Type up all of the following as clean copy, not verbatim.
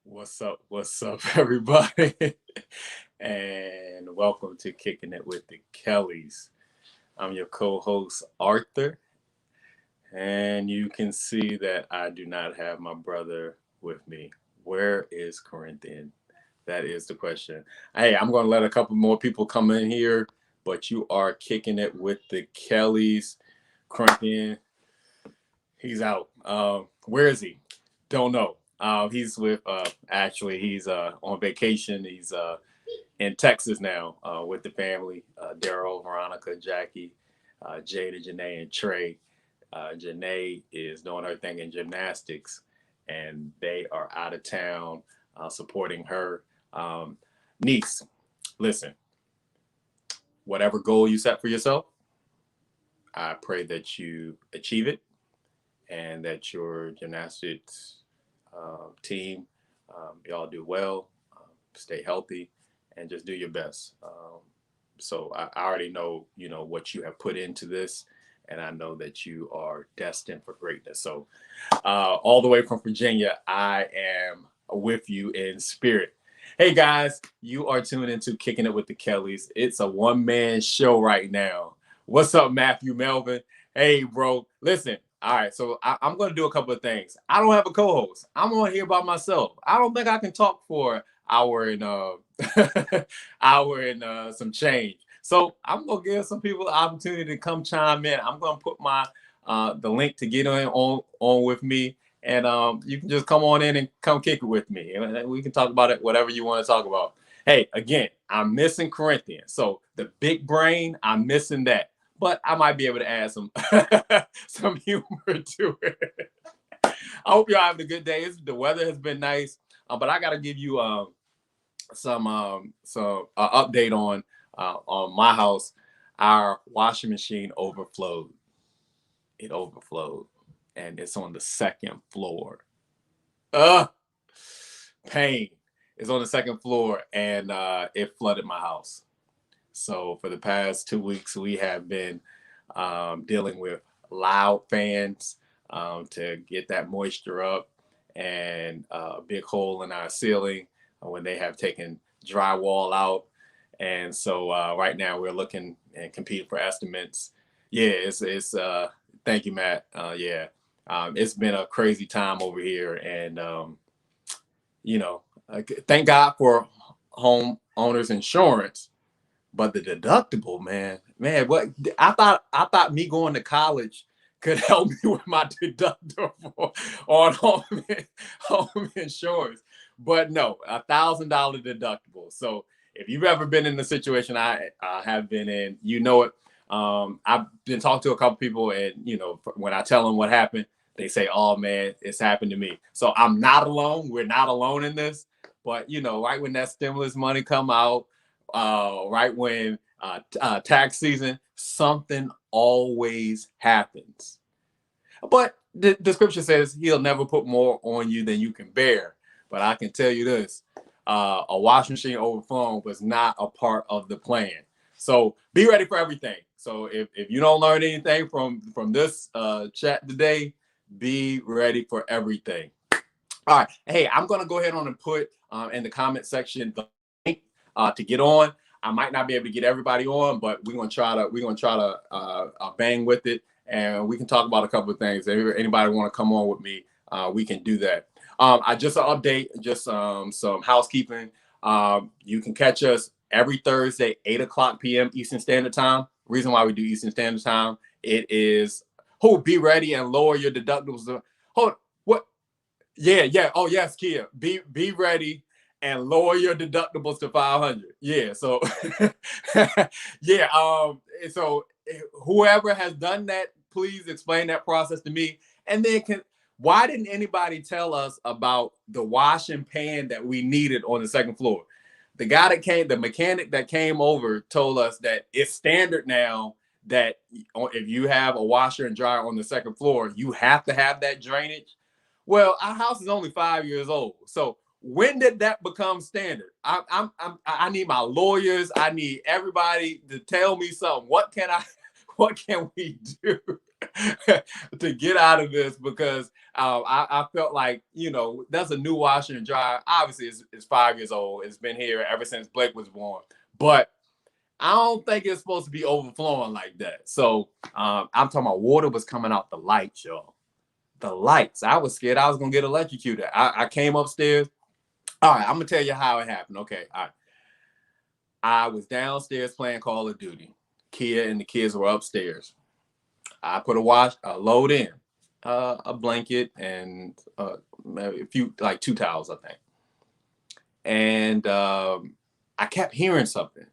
What's up, everybody? And welcome to Kicking It with the Kellys. I'm your co host, Arthur, and you can see that I do not have my brother with me. Where is Corinthian? That is the question. Hey, I'm going to let a couple more people come in here, but you are kicking it with the Kellys. Corinthian, he's out. Where is he? Don't know. He's with actually he's on vacation. He's in Texas now with the family. Daryl, Veronica, Jackie, Jada, Janae, and Trey. Janae is doing her thing in gymnastics, and they are out of town supporting her niece. Listen, whatever goal you set for yourself, I pray that you achieve it and that your gymnastics team, y'all do well, stay healthy, and just do your best. So I already know, what you have put into this, and I know that you are destined for greatness. So all the way from Virginia, I am with you in spirit. Hey guys, you are tuned into Kicking It with the Kellys. It's a one-man show right now. What's up, Matthew Melvin? Hey, bro. Listen, all right, so I'm going to do a couple of things. I don't have a co-host. I'm on here by myself. I don't think I can talk for hour and some change. So I'm gonna give some people the opportunity to come chime in. I'm gonna put my the link to get on with me, and you can just come on in and come kick it with me, and we can talk about it, whatever you want to talk about. Hey, again, I'm missing Corinthian, so the big brain, I'm missing that, but I might be able to add some some humor to it. I hope y'all having a good day. The weather has been nice, but I gotta give you some update on my house. Our washing machine overflowed. It overflowed, and it's on the second floor. Ugh, pain. It's on the second floor, and it flooded my house. So for the past 2 weeks, we have been dealing with loud fans to get that moisture up, and a big hole in our ceiling when they have taken drywall out. And so right now we're looking and competing for estimates. Yeah, it's thank you, Matt. Yeah, it's been a crazy time over here, and thank God for home owners insurance, but the deductible, man, what I thought me going to college could help me with my deductible on home insurance, but no, $1,000 deductible. So if you've ever been in the situation I have been in, you know it. I've been talking to a couple people, and when I tell them what happened, they say, "Oh man, it's happened to me." So I'm not alone. We're not alone in this. But right when that stimulus money come out, right when tax season, something always happens. But the scripture says He'll never put more on you than you can bear. But I can tell you this: a washing machine overflowing was not a part of the plan. So be ready for everything. So if you don't learn anything from this chat today, be ready for everything. All right. Hey, I'm gonna go ahead on and put in the comment section the link to get on. I might not be able to get everybody on, but we're gonna try to bang with it, and we can talk about a couple of things. If anybody want to come on with me, we can do that. I just an update, just some housekeeping. You can catch us every Thursday, 8 o'clock p.m. Eastern Standard Time. Reason why we do Eastern Standard Time, it is be ready and lower your deductibles. What? Yeah. Oh yes, Kia. Be ready and lower your deductibles to 500. Yeah. So yeah. So whoever has done that, please explain that process to me. And then why didn't anybody tell us about the washing pan that we needed on the second floor? The mechanic that came over told us that it's standard now that if you have a washer and dryer on the second floor, you have to have that drainage. Well, our house is only 5 years old. So when did that become standard? I need my lawyers. I need everybody to tell me something. What can we do? to get out of this because I felt like, you know, that's a new washer and dryer. Obviously, it's 5 years old. It's been here ever since Blake was born. But I don't think it's supposed to be overflowing like that. So I'm talking about water was coming out the lights, y'all. The lights. I was scared I was going to get electrocuted. I came upstairs. All right, I'm going to tell you how it happened. Okay, all right. I was downstairs playing Call of Duty. Kia and the kids were upstairs. I put a load in, a blanket and a few, like 2 towels, I think. And I kept hearing something.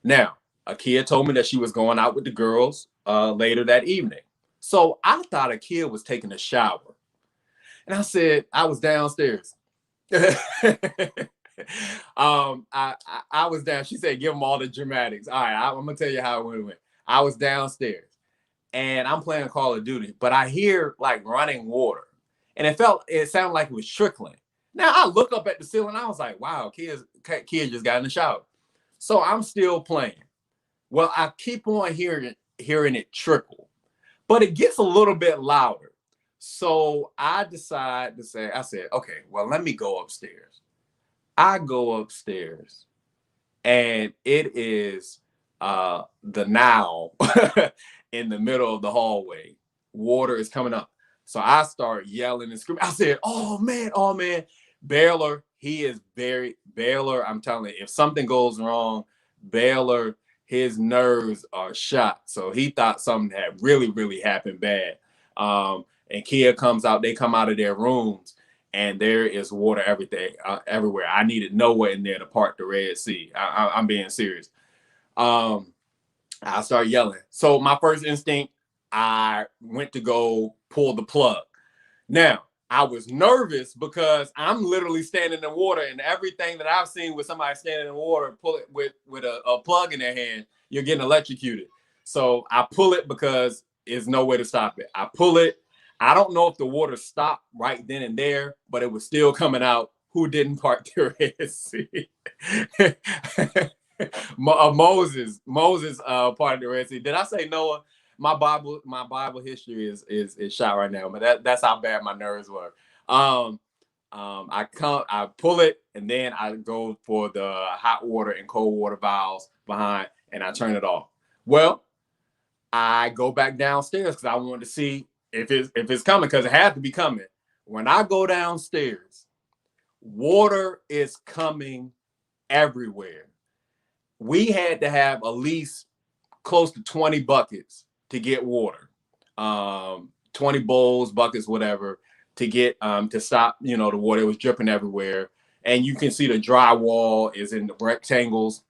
Now, Akia told me that she was going out with the girls later that evening. So I thought Akia was taking a shower. And I said, I was downstairs. I was down. She said, give them all the dramatics. All right, I'm going to tell you how it went. I was downstairs and I'm playing Call of Duty, but I hear like running water. And it sounded like it was trickling. Now I look up at the ceiling. I was like, wow, kid just got in the shower. So I'm still playing. Well, I keep on hearing it trickle, but it gets a little bit louder. So I decide to say, I said, okay, well, let me go upstairs. I go upstairs and it is the now in the middle of the hallway. Water is coming up. So I start yelling and screaming. I said, oh man, Baylor, Baylor, I'm telling you, if something goes wrong, Baylor, his nerves are shot. So he thought something had really, really happened bad. And Kia comes out, they come out of their rooms, and there is water everywhere. I needed nowhere in there to part the Red Sea. I'm being serious. I start yelling. So my first instinct, I went to go pull the plug. Now, I was nervous because I'm literally standing in water, and everything that I've seen with somebody standing in water, pull it with a plug in their hand, you're getting electrocuted. So I pull it because there's no way to stop it. I pull it. I don't know if the water stopped right then and there, but it was still coming out. Who didn't part their Red Sea? Moses parted the Red Sea. Did I say Noah? My Bible history is shot right now, but that's how bad my nerves were. I pull it, and then I go for the hot water and cold water valves behind, and I turn it off. Well, I go back downstairs because I wanted to see if it's coming, because it had to be coming. When I go downstairs, water is coming everywhere. We had to have at least close to 20 buckets to get water, 20 bowls, buckets, whatever, to get to stop, the water. It was dripping everywhere. And you can see the drywall is in the rectangles,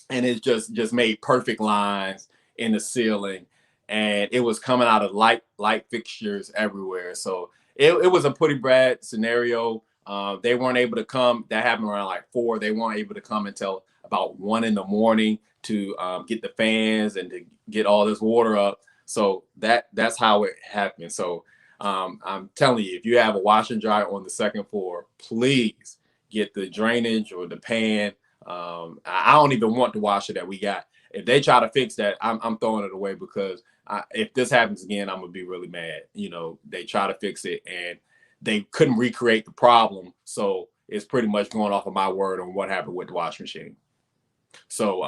and it's just made perfect lines in the ceiling. And it was coming out of light fixtures everywhere. So it was a pretty bad scenario. They weren't able to come. That happened around like 4. They weren't able to come until about 1 a.m. to get the fans and to get all this water up. So that's how it happened. So I'm telling you, if you have a wash and dryer on the second floor, please get the drainage or the pan. I don't even want the washer that we got. If they try to fix that, I'm throwing it away, because if this happens again, I'm gonna be really mad. They try to fix it and they couldn't recreate the problem. So it's pretty much going off of my word on what happened with the washing machine. So,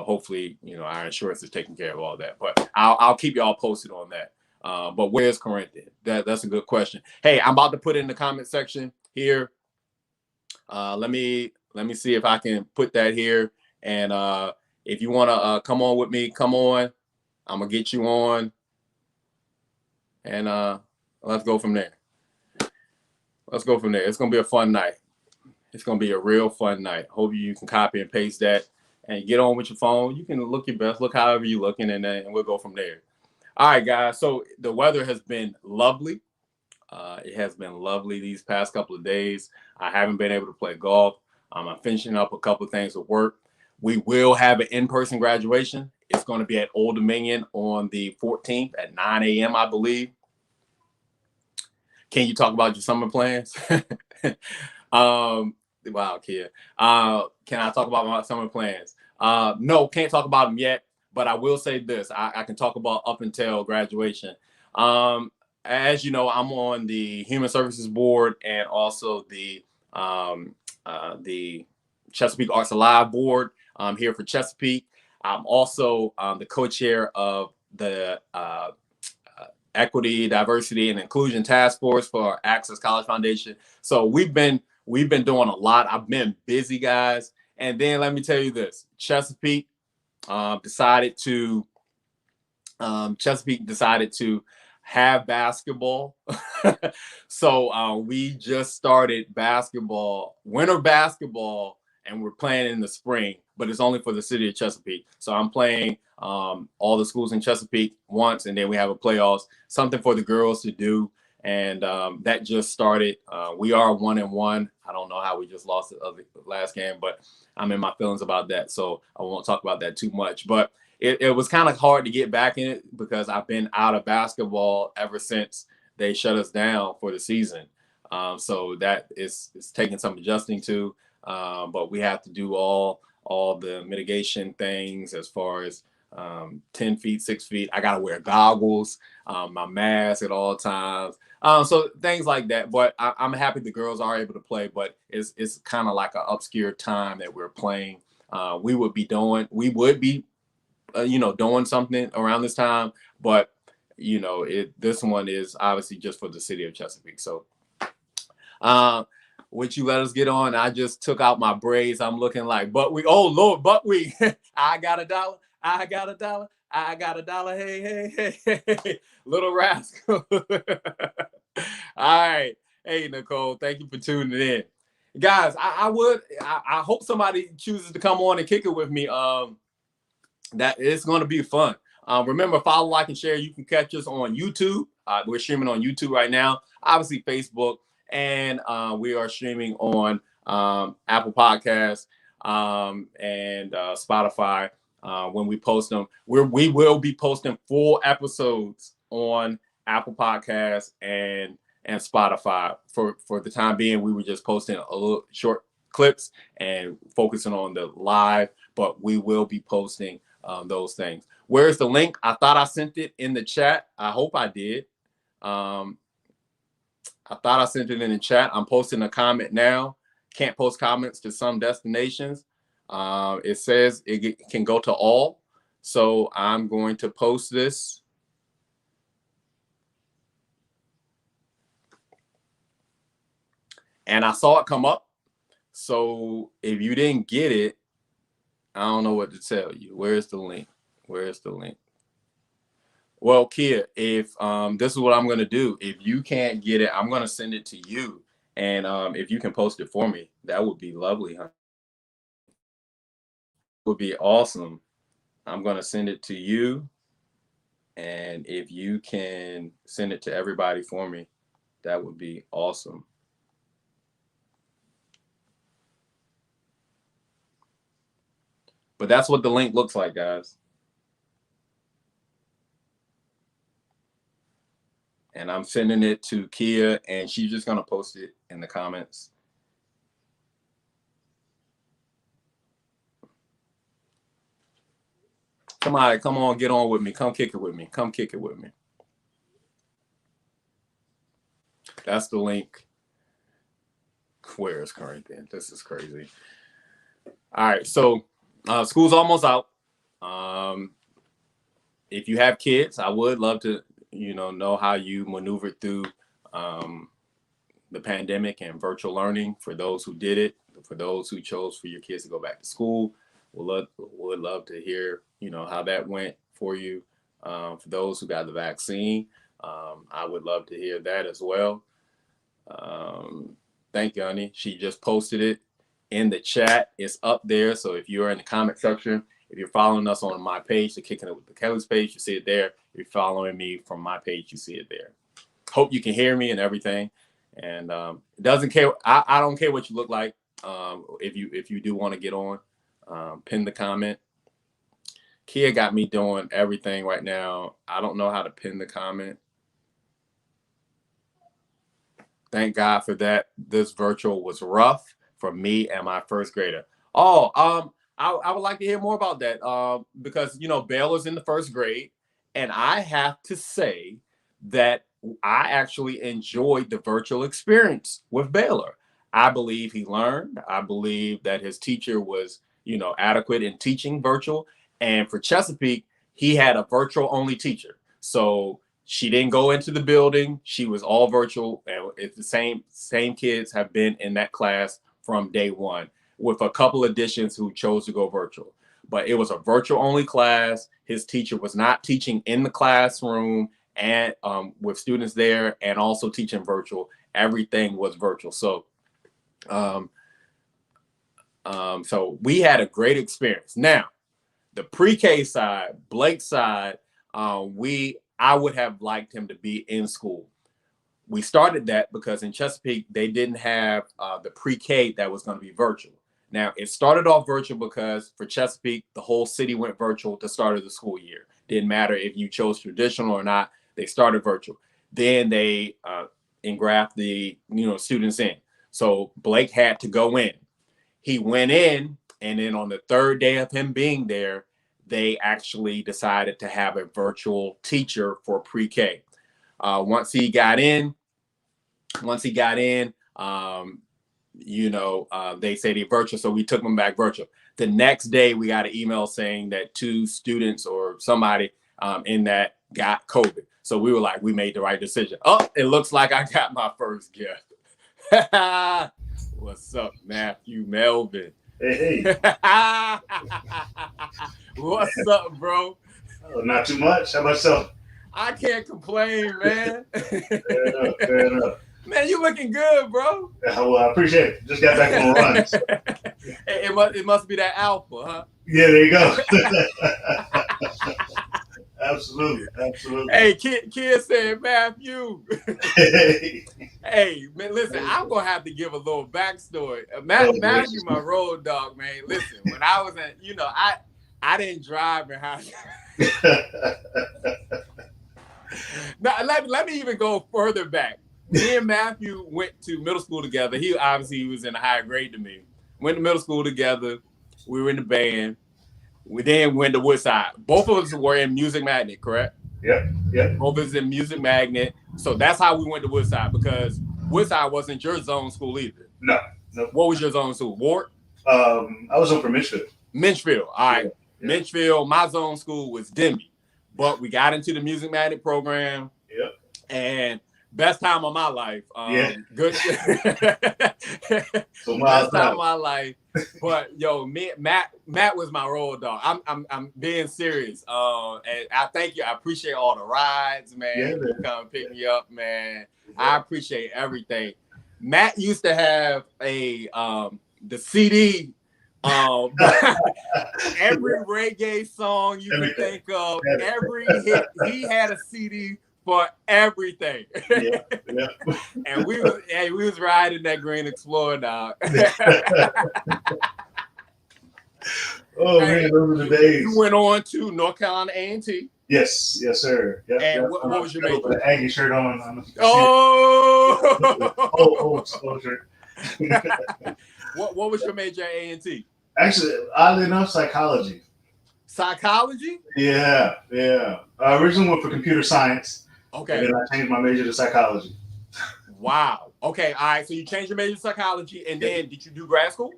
hopefully, our insurance is taking care of all that. But I'll keep y'all posted on that. But where's Corinthian? That's a good question. Hey, I'm about to put it in the comment section here. Let me see if I can put that here. And if you want to come on with me, come on. I'm going to get you on. And let's go from there. It's going to be a fun night. It's going to be a real fun night. Hope you can copy and paste that and get on with your phone. You can look your best, look however you're looking, and we'll go from there. All right, guys. So the weather has been lovely. It has been lovely these past couple of days. I haven't been able to play golf. I'm finishing up a couple of things with work. We will have an in-person graduation. It's going to be at Old Dominion on the 14th at 9 a.m., I believe. Can you talk about your summer plans? Wow, kid. Can I talk about my summer plans? No, can't talk about them yet. But I will say this: I can talk about up until graduation. Um, as you know, I'm on the Human Services Board and also the Chesapeake Arts Alive Board here for Chesapeake. I'm also the co-chair of the Equity, Diversity, and Inclusion Task Force for Access College Foundation. So we've been doing a lot. I've been busy, guys. And then let me tell you this: decided to Chesapeake decided to have basketball. So we just started basketball, winter basketball, and we're playing in the spring, but it's only for the city of Chesapeake. So I'm playing all the schools in Chesapeake once, and then we have a playoffs, something for the girls to do. And that just started. We are 1-1. I don't know how we just lost the last game, but I'm in my feelings about that. So I won't talk about that too much. But it was kind of hard to get back in it because I've been out of basketball ever since they shut us down for the season. So that is taking some adjusting to. But we have to do all the mitigation things as far as 10 feet, 6 feet. I got to wear goggles, my mask at all times. So things like that. But I'm happy the girls are able to play, but it's kind of like an obscure time that we're playing. We would be doing something around this time, but this one is obviously just for the city of Chesapeake. So would you let us get on? I just took out my braids. I'm looking like Buckwheat. Oh Lord, Buckwheat. I got $1. I got $1. I got $1. Hey, little rascal. All right. Hey, Nicole, thank you for tuning in. Guys, I hope somebody chooses to come on and kick it with me. That it's going to be fun. Remember, follow, like, and share. You can catch us on YouTube. We're streaming on YouTube right now. Obviously, Facebook, and we are streaming on Apple Podcasts and Spotify. When we post them, we will be posting full episodes on Apple Podcasts and Spotify. For the time being, we were just posting a little short clips and focusing on the live, but we will be posting those things. Where's the link? I thought I sent it in the chat. I hope I did. I thought I sent it in the chat. I'm posting a comment now. Can't post comments to some destinations. It says it can go to all. So I'm going to post this. And I saw it come up. So if you didn't get it, I don't know what to tell you. Where's the link? Where's the link? Well, Kia, if this is what I'm going to do. If you can't get it, I'm going to send it to you. And if you can post it for me, that would be lovely, huh? Would be awesome. I'm going to send it to you. And if you can send it to everybody for me, that would be awesome. But that's what the link looks like, guys. And I'm sending it to Kia, and she's just going to post it in the comments. Come on, get on with me. Come kick it with me. Come kick it with me. That's the link. Where is Corinthian? This is crazy. All right, so school's almost out. If you have kids, I would love to, know how you maneuvered through the pandemic and virtual learning. For those who did it, for those who chose for your kids to go back to school, would love to hear, how that went for you. For those who got the vaccine, I would love to hear that as well. Thank you, honey. She just posted it in the chat. It's up there. So if you're in the comment section, if you're following us on my page, the Kicking It with the Kellys page, you see it there. If you're following me from my page, you see it there. Hope you can hear me and everything. And it doesn't care. I don't care what you look like. If you do want to get on, pin the comment. Kia got me doing everything right now. I don't know how to pin the comment. Thank God for that. This virtual was rough for me and my first grader. Oh, I would like to hear more about that because, you know, Baylor's in the first grade. And I have to say that I actually enjoyed the virtual experience with Baylor. I believe he learned. I believe that his teacher was, you know, adequate in teaching virtual. And for Chesapeake, he had a virtual only teacher. So she didn't go into the building. She was all virtual. And it's the same kids have been in that class from day one, with a couple additions who chose to go virtual. But it was a virtual only class. His teacher was not teaching in the classroom and with students there and also teaching virtual. Everything was virtual. So so we had a great experience. Now, the pre-K side, Blake's side, I would have liked him to be in school. We started that because in Chesapeake, they didn't have the pre-K that was going to be virtual. Now, it started off virtual because for Chesapeake, the whole city went virtual at the start of the school year. Didn't matter if you chose traditional or not, they started virtual. Then they engrafted the students in. So Blake had to go in. He went in, and then on the third day of him being there, they actually decided to have a virtual teacher for pre-K. Once he got in, they said he virtual, so we took him back virtual. The next day, we got an email saying that 2 students or somebody in that got COVID. So we were like, we made the right decision. Oh, it looks like I got my first gift. What's up, Matthew Melvin? Hey. What's up, bro? Oh, not too much. How about yourself? I can't complain, man. Fair enough. Man, you looking good, bro. Well, I appreciate it. Just got back on a run. So. It must be that alpha, huh? Yeah, there you go. Absolutely. Hey, kid said, Matthew. Hey, man, listen, I'm going to have to give a little backstory. Matthew, my road dog, man. Listen, when I was I didn't drive and how. Now, let me even go further back. Me and Matthew went to middle school together. He was in a higher grade than me. Went to middle school together. We were in the band. We then went to Woodside. Both of us were in Music Magnet, correct? Yep. Both of us in Music Magnet. So that's how we went to Woodside, because Woodside wasn't your zone school either. No. What was your zone school? Ward? I was on for Minchfield. Minchfield. All right. Yeah. Minchfield. My zone school was Denby. But we got into the Music Magnet program. Yep. And best time of my life. Good. So best time of my life. But yo, Matt was my road dog. I'm being serious. And I thank you. I appreciate all the rides, man. Yeah, You come pick me up, man. I appreciate everything. Matt used to have the CD. Every reggae song you can think of, every hit, he had a CD for everything. Yeah. And we was riding that Green Explorer, dog. Oh man, those were the days. You went on to North Carolina A&T. Yes, sir. Yep, and what was your major? The Aggie shirt on. Oh, exposure. What was your major at A&T? Actually, oddly enough, psychology. Psychology? Yeah. I originally went for computer science. Okay. And then I changed my major to psychology. Wow. Okay. All right. So you changed your major to psychology, and then did you do grad school?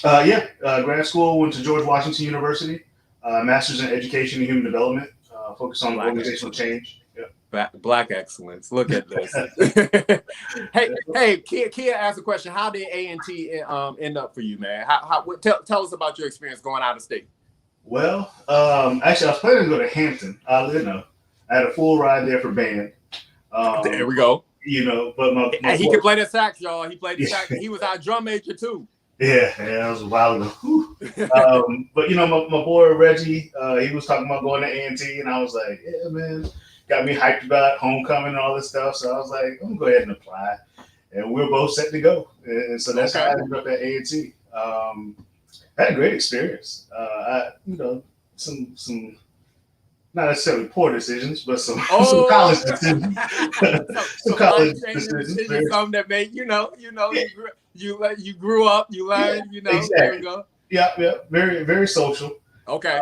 Grad school, went to George Washington University. Master's in Education and Human Development. Focused on organizational change. Yeah. Black excellence. Look at this. hey, Kia asked a question. How did A&T end up for you, man? Tell us about your experience going out of state. Well, actually, I was planning to go to Hampton. Oddly enough, I had a full ride there for band. There we go. But my he could play the sax, y'all. He played the sax. He was our drum major too. Yeah, that was a while ago. But my boy Reggie, he was talking about going to A&T, and I was like, yeah, man, got me hyped about homecoming and all this stuff. So I was like, I'm gonna go ahead and apply, and we were both set to go. And so that's how I ended up at A&T. I had a great experience. Some not necessarily poor decisions, but some college decisions. some college decisions. Something that made you grew up, you learned, Exactly. There we go. Yeah. Very, very social. Okay.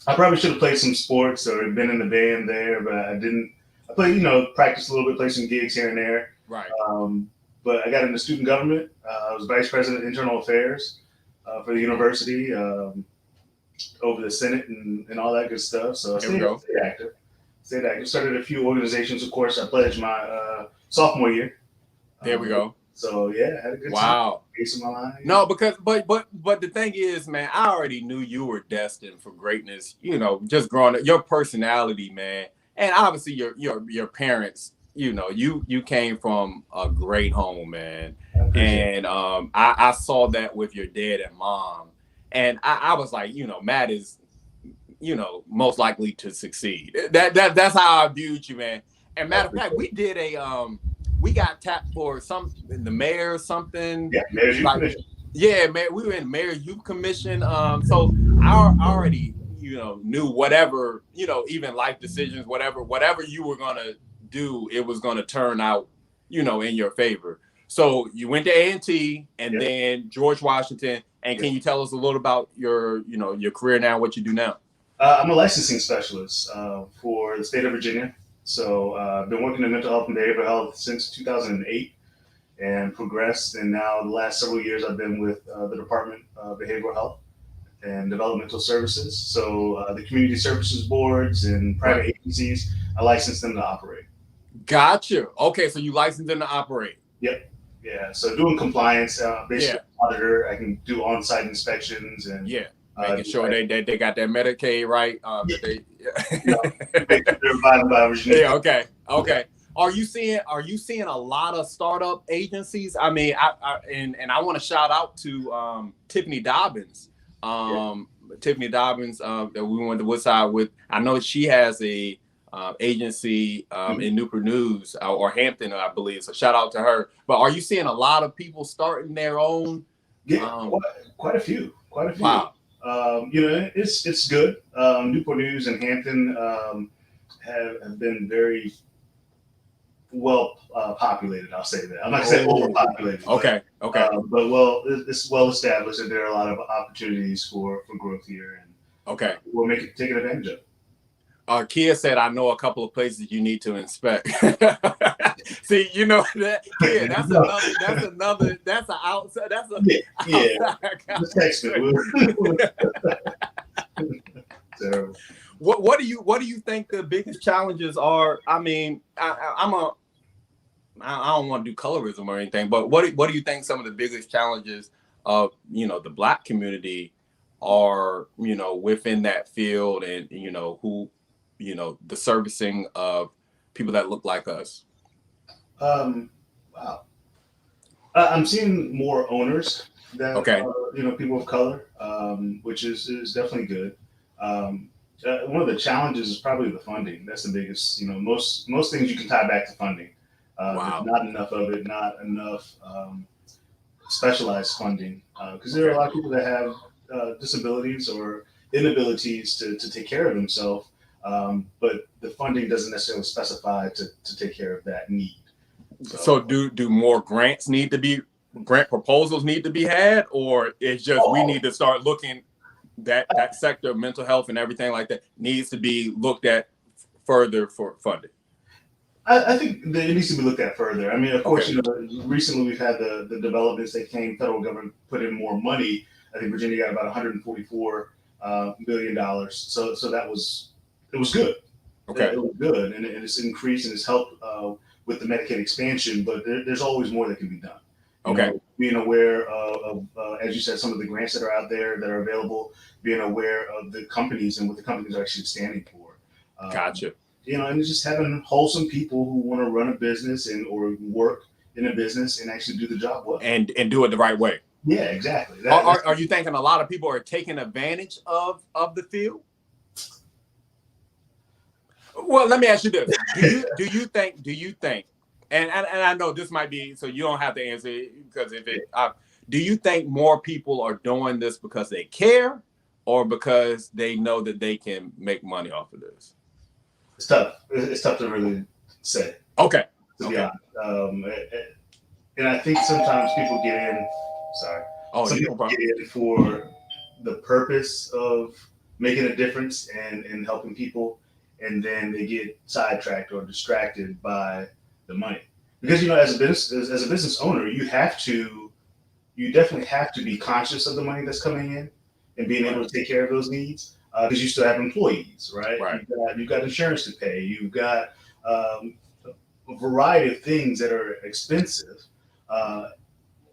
I probably should have played some sports or been in the band there, but I didn't. I played, practiced a little bit, played some gigs here and there. Right. But I got into student government. I was vice president of internal affairs for the university, over the Senate and all that good stuff. So I There we go. stayed active. Stayed active. Started a few organizations. Of course, I pledged my sophomore year. There we go. So yeah, had a good time. Wow. Ace of my line. No, because but the thing is, man, I already knew you were destined for greatness. Just growing up, your personality, man, and obviously your parents. You came from a great home, man, and I saw that with your dad and mom, and I was like, Matt is, most likely to succeed. That's how I viewed you, man. And matter of fact, we did we got tapped for the mayor or something. Yeah, Mayor's Youth Commission. Yeah, man, we were in Mayor's Youth Commission. So I already, knew whatever, even life decisions, whatever you were gonna do, it was gonna turn out, in your favor. So you went to A&T and then George Washington. And can you tell us a little about your career now, what you do now? I'm a licensing specialist for the state of Virginia. So I've been working in mental health and behavioral health since 2008 and progressed. And now the last several years, I've been with the Department of Behavioral Health and Developmental Services. So the community services boards and private agencies, I license them to operate. Gotcha. Okay, so you license them to operate. Yep. Yeah. So doing compliance, basically auditor, I can do on-site inspections and making sure they got their Medicaid right. They're abiding by Virginia. Yeah. Okay. Are you seeing a lot of startup agencies? I mean, I want to shout out to Tiffany Dobbins. Tiffany Dobbins that we went to Woodside with. I know she has a agency in Newport News or Hampton, I believe. So shout out to her. But are you seeing a lot of people starting their own? Yeah, quite a few. Wow. It's good. Newport News and Hampton have been very well populated. I'll say that. I'm not saying overpopulated. Okay. But it's well established that there are a lot of opportunities for growth here, and we'll taking advantage of it. Kia said, "I know a couple of places you need to inspect." See, that. Kia, that's an outside. That's a Just text me. Terrible. What do you think the biggest challenges are? I mean, I don't want to do colorism or anything, but what do you think some of the biggest challenges of the Black community are within that field, and who the servicing of people that look like us? Wow. I'm seeing more owners that people of color, which is definitely good. One of the challenges is probably the funding. That's the biggest. Most things you can tie back to funding. There's not enough of it. Not enough specialized funding, because there are a lot of people that have disabilities or inabilities to take care of themselves. But the funding doesn't necessarily specify to take care of that need. So do more grant proposals need to be had, or it's just we need to start looking that sector of mental health and everything like that needs to be looked at further for funding? I think that it needs to be looked at further. I mean, of course, recently we've had the developments that federal government put in more money. I think Virginia got about $144 million. So it was good. Okay. It was good, and it's increased and it's helped with the Medicaid expansion, but there's always more that can be done. Being aware of as you said, some of the grants that are out there that are available, being aware of the companies and what the companies are actually standing for. Gotcha. And just having wholesome people who want to run a business or work in a business and actually do the job well. And do it the right way. Yeah, exactly. Are you thinking a lot of people are taking advantage of the field? Well, let me ask you this. Do you think, and I know this might be, so you don't have to answer it, because do you think more people are doing this because they care or because they know that they can make money off of this? It's tough. It's tough to really say. Okay. To be honest. And I think sometimes people get in. Sorry. Oh, Some yeah, no people get problem. in for the purpose of making a difference and helping people, and then they get sidetracked or distracted by the money. Because as a business owner, you definitely have to be conscious of the money that's coming in and being able Right, to take care of those needs because you still have employees, right? right. You've got insurance to pay. You've got um, a variety of things that are expensive. Uh,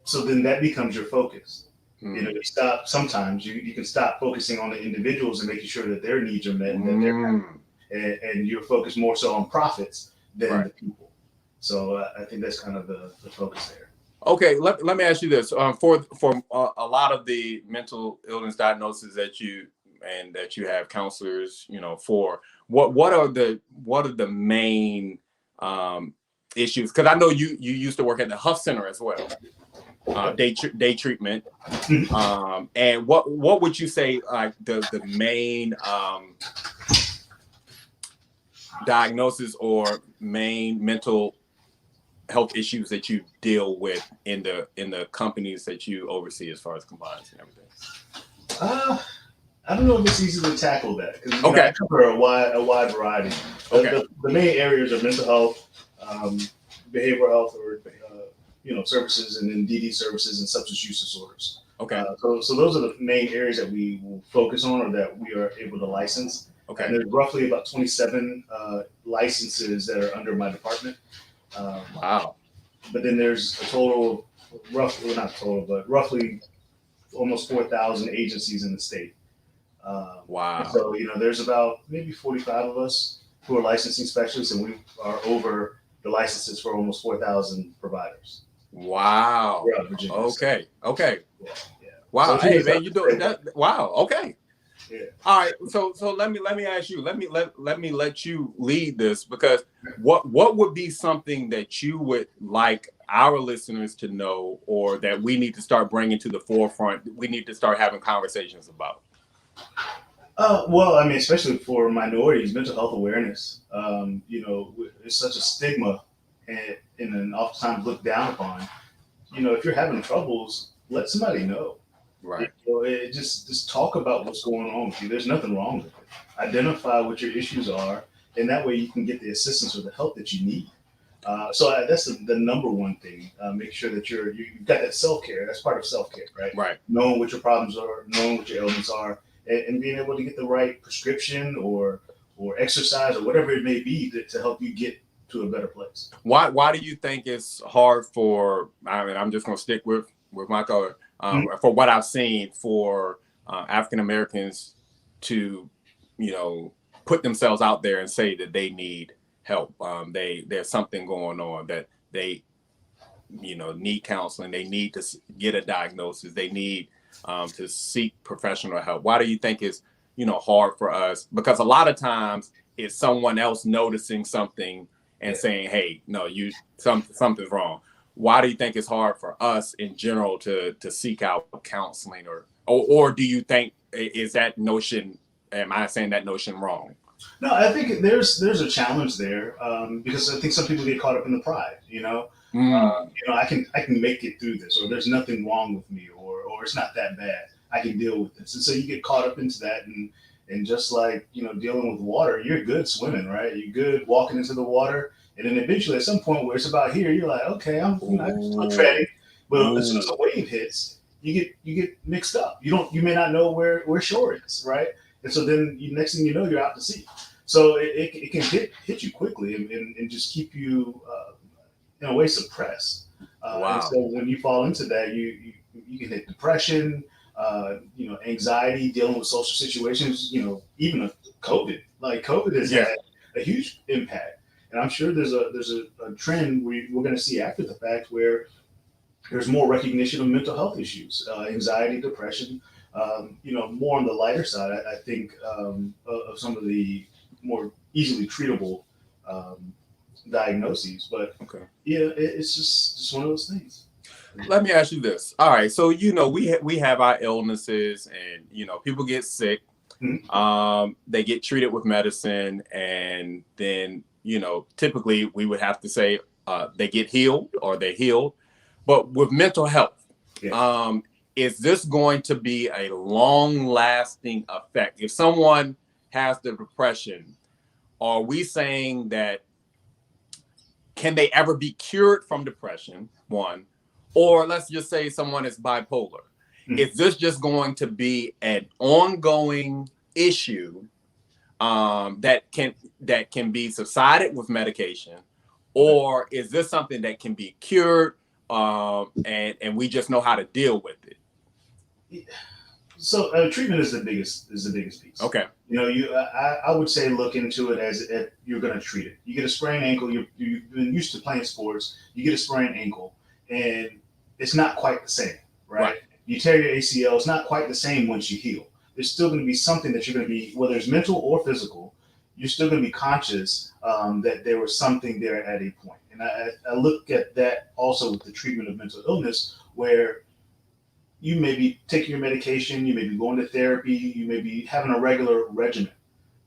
so then that becomes your focus. Mm. You stop. Sometimes you can stop focusing on the individuals and making sure that their needs are met and that Mm. and you're focused more so on profits than Right. the people. So I think that's kind of the focus there. Okay, let me ask you this. For a lot of the mental illness diagnoses that you have counselors, for what are the main um, issues? Because I know you used to work at the Huff Center as well, Okay. day treatment. Mhm. And what would you say like the main diagnosis or main mental health issues that you deal with in the companies that you oversee as far as compliance and everything? Uh, I don't know if it's easy to tackle that because I Okay, cover a wide variety. okay, The main areas are mental health, um, behavioral health, or services, and then DD services and substance use disorders. okay, So those are the main areas that we will focus on or that we are able to license. And okay. there's roughly about 27 licenses that are under my department. Um, Wow, but then there's a total of roughly, well, not total, but roughly almost 4,000 agencies in the state. And wow, so, there's about maybe 45 of us who are licensing specialists, and we are over the licenses for almost 4,000 providers wow. throughout Virginia. So, Okay, okay. yeah, yeah. So Wow. it's Hey really tough man, you to doing say, but that? Wow. Okay. yeah. All right. So let me ask you. Let me let you lead this because what would be something that you would like our listeners to know or that we need to start bringing to the forefront? We need to start having conversations about. Well, I mean, especially for minorities, mental health awareness, it's such a stigma and then oftentimes looked down upon. If you're having troubles, let somebody know. Right. Just talk about what's going on with you. There's nothing wrong with it. Identify what your issues are, and that way you can get the assistance or the help that you need. That's the number one thing. Make sure that you've got that self care. That's part of self care, right? Right. Knowing what your problems are, knowing what your ailments are, and being able to get the right prescription or exercise or whatever it may be to help you get to a better place. Why do you think it's hard for? I mean, I'm just going to stick with my color. Mhm. For what I've seen for African Americans to, put themselves out there and say that they need help. There's something going on that they need counseling. They need to get a diagnosis. They need to seek professional help. Why do you think it's hard for us? Because a lot of times it's someone else noticing something and Yeah. saying, "Hey, no, something's wrong." Why do you think it's hard for us in general to seek out counseling, or do you think is that notion? Am I saying that notion wrong? No, I think there's a challenge there because I think some people get caught up in the pride. Mm, I can make it through this, or there's nothing wrong with me, or it's not that bad. I can deal with this, and so you get caught up into that, and just like dealing with water, you're good swimming, right? You're good walking into the water, and then eventually at some point where it's about here, you're like, okay, I'm still treading, ooh, but as soon as ooh, a wave hits, you get mixed up. You may not know where shore is, right? And so then next thing you know, you're out to sea. So it can hit you quickly and just keep you in a way suppressed. And wow. so when you fall into that, you can hit depression, anxiety, dealing with social situations, even COVID. Like COVID has Yeah. had a huge impact, and I'm sure there's a trend we're going to see after the fact where there's more recognition of mental health issues, anxiety, depression. More on the lighter side, I think of some of the more easily treatable um, diagnoses. But Okay. yeah, it's just one of those things. Let me ask you this. All right, so we have our illnesses, and people get sick. Mhm. They get treated with medicine, and then typically we would have to say they get healed or they're healed. But with mental health, Yeah. um, is this going to be a long lasting effect? If someone has the depression, are we saying that can they ever be cured from depression? One, or let's just say someone is bipolar. Is this just going to be an ongoing issue that can be subsided with medication, or is this something that can be cured and we just know how to deal with it? So treatment is the biggest piece. Okay. I would say look into it as if you're going to treat it. You get a sprained ankle. You've been used to playing sports. You get a sprained ankle, and it's not quite the same, right? You tear your ACL. It's not quite the same once you heal. There's still going to be something that you're going to be, whether it's mental or physical. You're still going to be conscious that there was something there at a point. And I look at that also with the treatment of mental illness, where you may be taking your medication, you may be going to therapy, you may be having a regular regimen,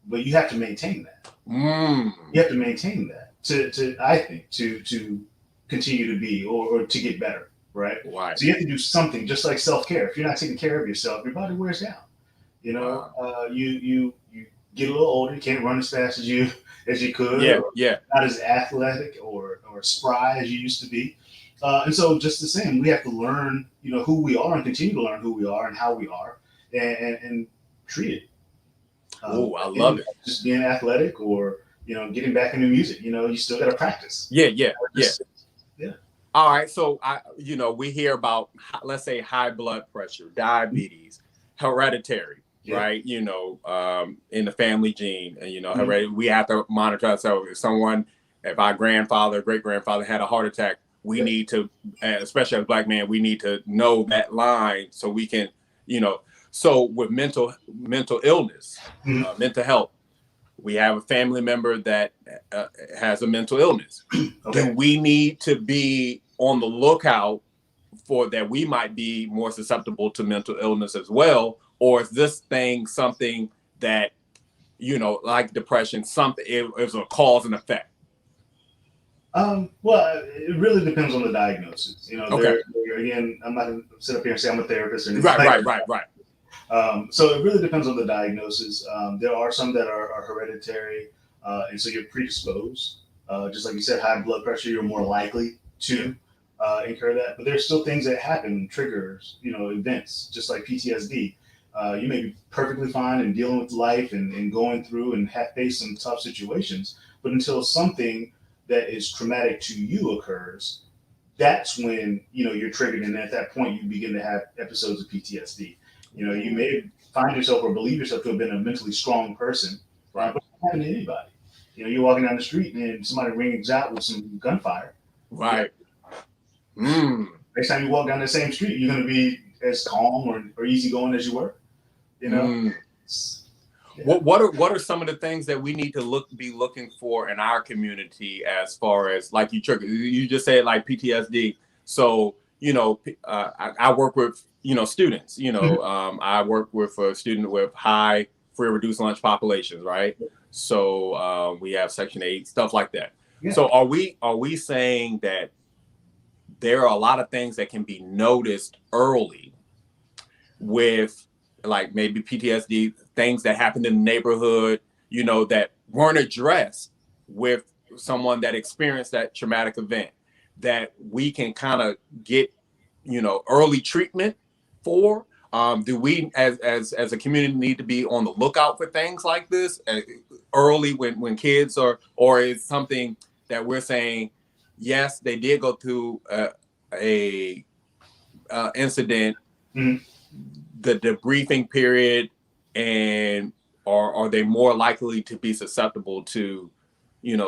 but you have to maintain that. You have to maintain that to I think to continue to be or to get better, right? So you have to do something, just like self-care. If you're not taking care of yourself, your body wears down. You get a little older, you can't run as fast as you could. Not as athletic or spry as you used to be. And so just the same, we have to learn, who we are and continue to learn who we are and how we are and treat it. I love it. Just being athletic or, getting back into music, you still got to practice. Yeah. All right. So we hear about, let's say, high blood pressure, diabetes, hereditary, right? In the family gene, and, we have to monitor ourselves. If our grandfather, great grandfather had a heart attack, we need to, especially as a Black man, we need to know that line so we can, so with mental illness, mental health, we have a family member that has a mental illness. Do we need to be on the lookout for that? We might be more susceptible to mental illness as well, or is this thing something that, like depression, something it is a cause and effect? Well, it really depends on the diagnosis. Again, I'm not going to sit up here and say I'm a therapist or anything. Right. So it really depends on the diagnosis. There are some that are hereditary, and so you're predisposed. Just like you said, high blood pressure, you're more likely to incur that. But there's still things that happen, triggers, events, just like PTSD. You may be perfectly fine and dealing with life and going through and have faced some tough situations, but until something that is traumatic to you occurs, that's when you're triggered, and at that point you begin to have episodes of PTSD. You may find yourself or believe yourself to have been a mentally strong person, right? But it can happen to anybody. You're walking down the street and somebody rings out with some gunfire. Right. Next time you walk down the same street, you're going to be as calm or easygoing as you were. What are some of the things that we need to be looking for in our community as far as, like you just said, like PTSD. So I work with students. I work with a student with high free reduced lunch populations, right? So we have Section 8 stuff like that. So are we saying that there are a lot of things that can be noticed early with, like, maybe PTSD, things that happened in the neighborhood, that weren't addressed with someone that experienced that traumatic event, that we can kind of get, early treatment for? Do we as a community need to be on the lookout for things like this early when kids or is something that we're saying, yes, they did go through a incident, the debriefing period, and are they more likely to be susceptible to,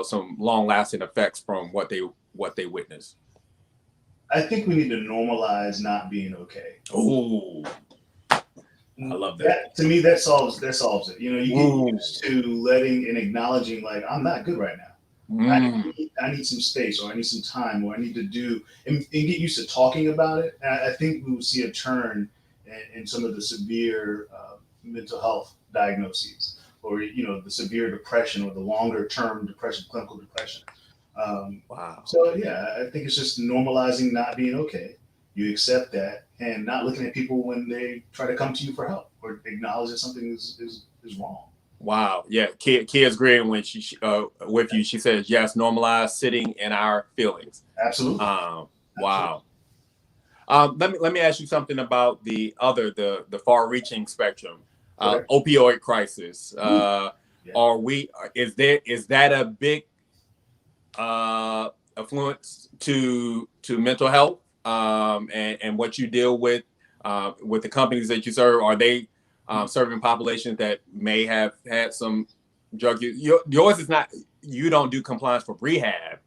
some long-lasting effects from what they witnessed? I think we need to normalize not being okay. Oh, I love that. To me, that solves it. You get used to letting and acknowledging, like, I'm not good right now. I need some space, or I need some time, or I need to do, and get used to talking about it. And I think we will see a turn in some of the severe mental health diagnoses, or the severe depression, or the longer term depression, clinical depression. So yeah, I think it's just normalizing not being okay. you accept that, and not looking at people when they try to come to you for help or acknowledge that something is wrong. Wow. Yeah. Kia's agreeing when she with you. She says yes. Normalize sitting in our feelings. Absolutely. Wow. Let me ask you something about the far-reaching spectrum, Okay. opioid crisis. Yeah. Is that a big influence to mental health, and what you deal with the companies that you serve? Are they serving populations that may have had some drug use? Yours is not. You don't do compliance for rehab,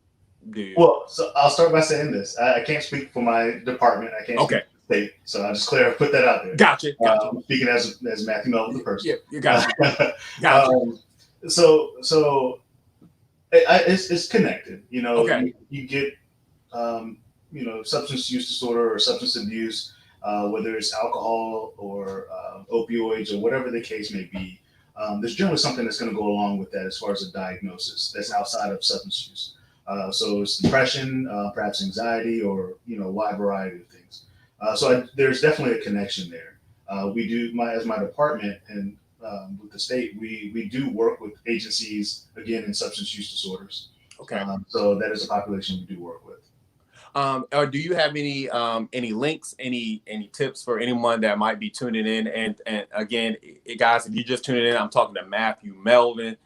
do you? Well, so I'll start by saying this. I can't speak for my department. I can't speak Okay. for the state. So I'll just put that out there. Gotcha. Speaking as Matthew Melvin, the person. Yeah, you got you. Gotcha. So it's connected. You know, Okay. you get substance use disorder or substance abuse, whether it's alcohol or opioids or whatever the case may be. There's generally something that's going to go along with that as far as a diagnosis that's outside of substance use. So it's depression, perhaps anxiety, or a wide variety of things. There's definitely a connection there. We do as my department and with the state, we do work with agencies again in substance use disorders. Okay. So that is a population we do work with. Or do you have any links, any tips for anyone that might be tuning in? And again, guys, if you're just tuning in, I'm talking to Matthew Melvin,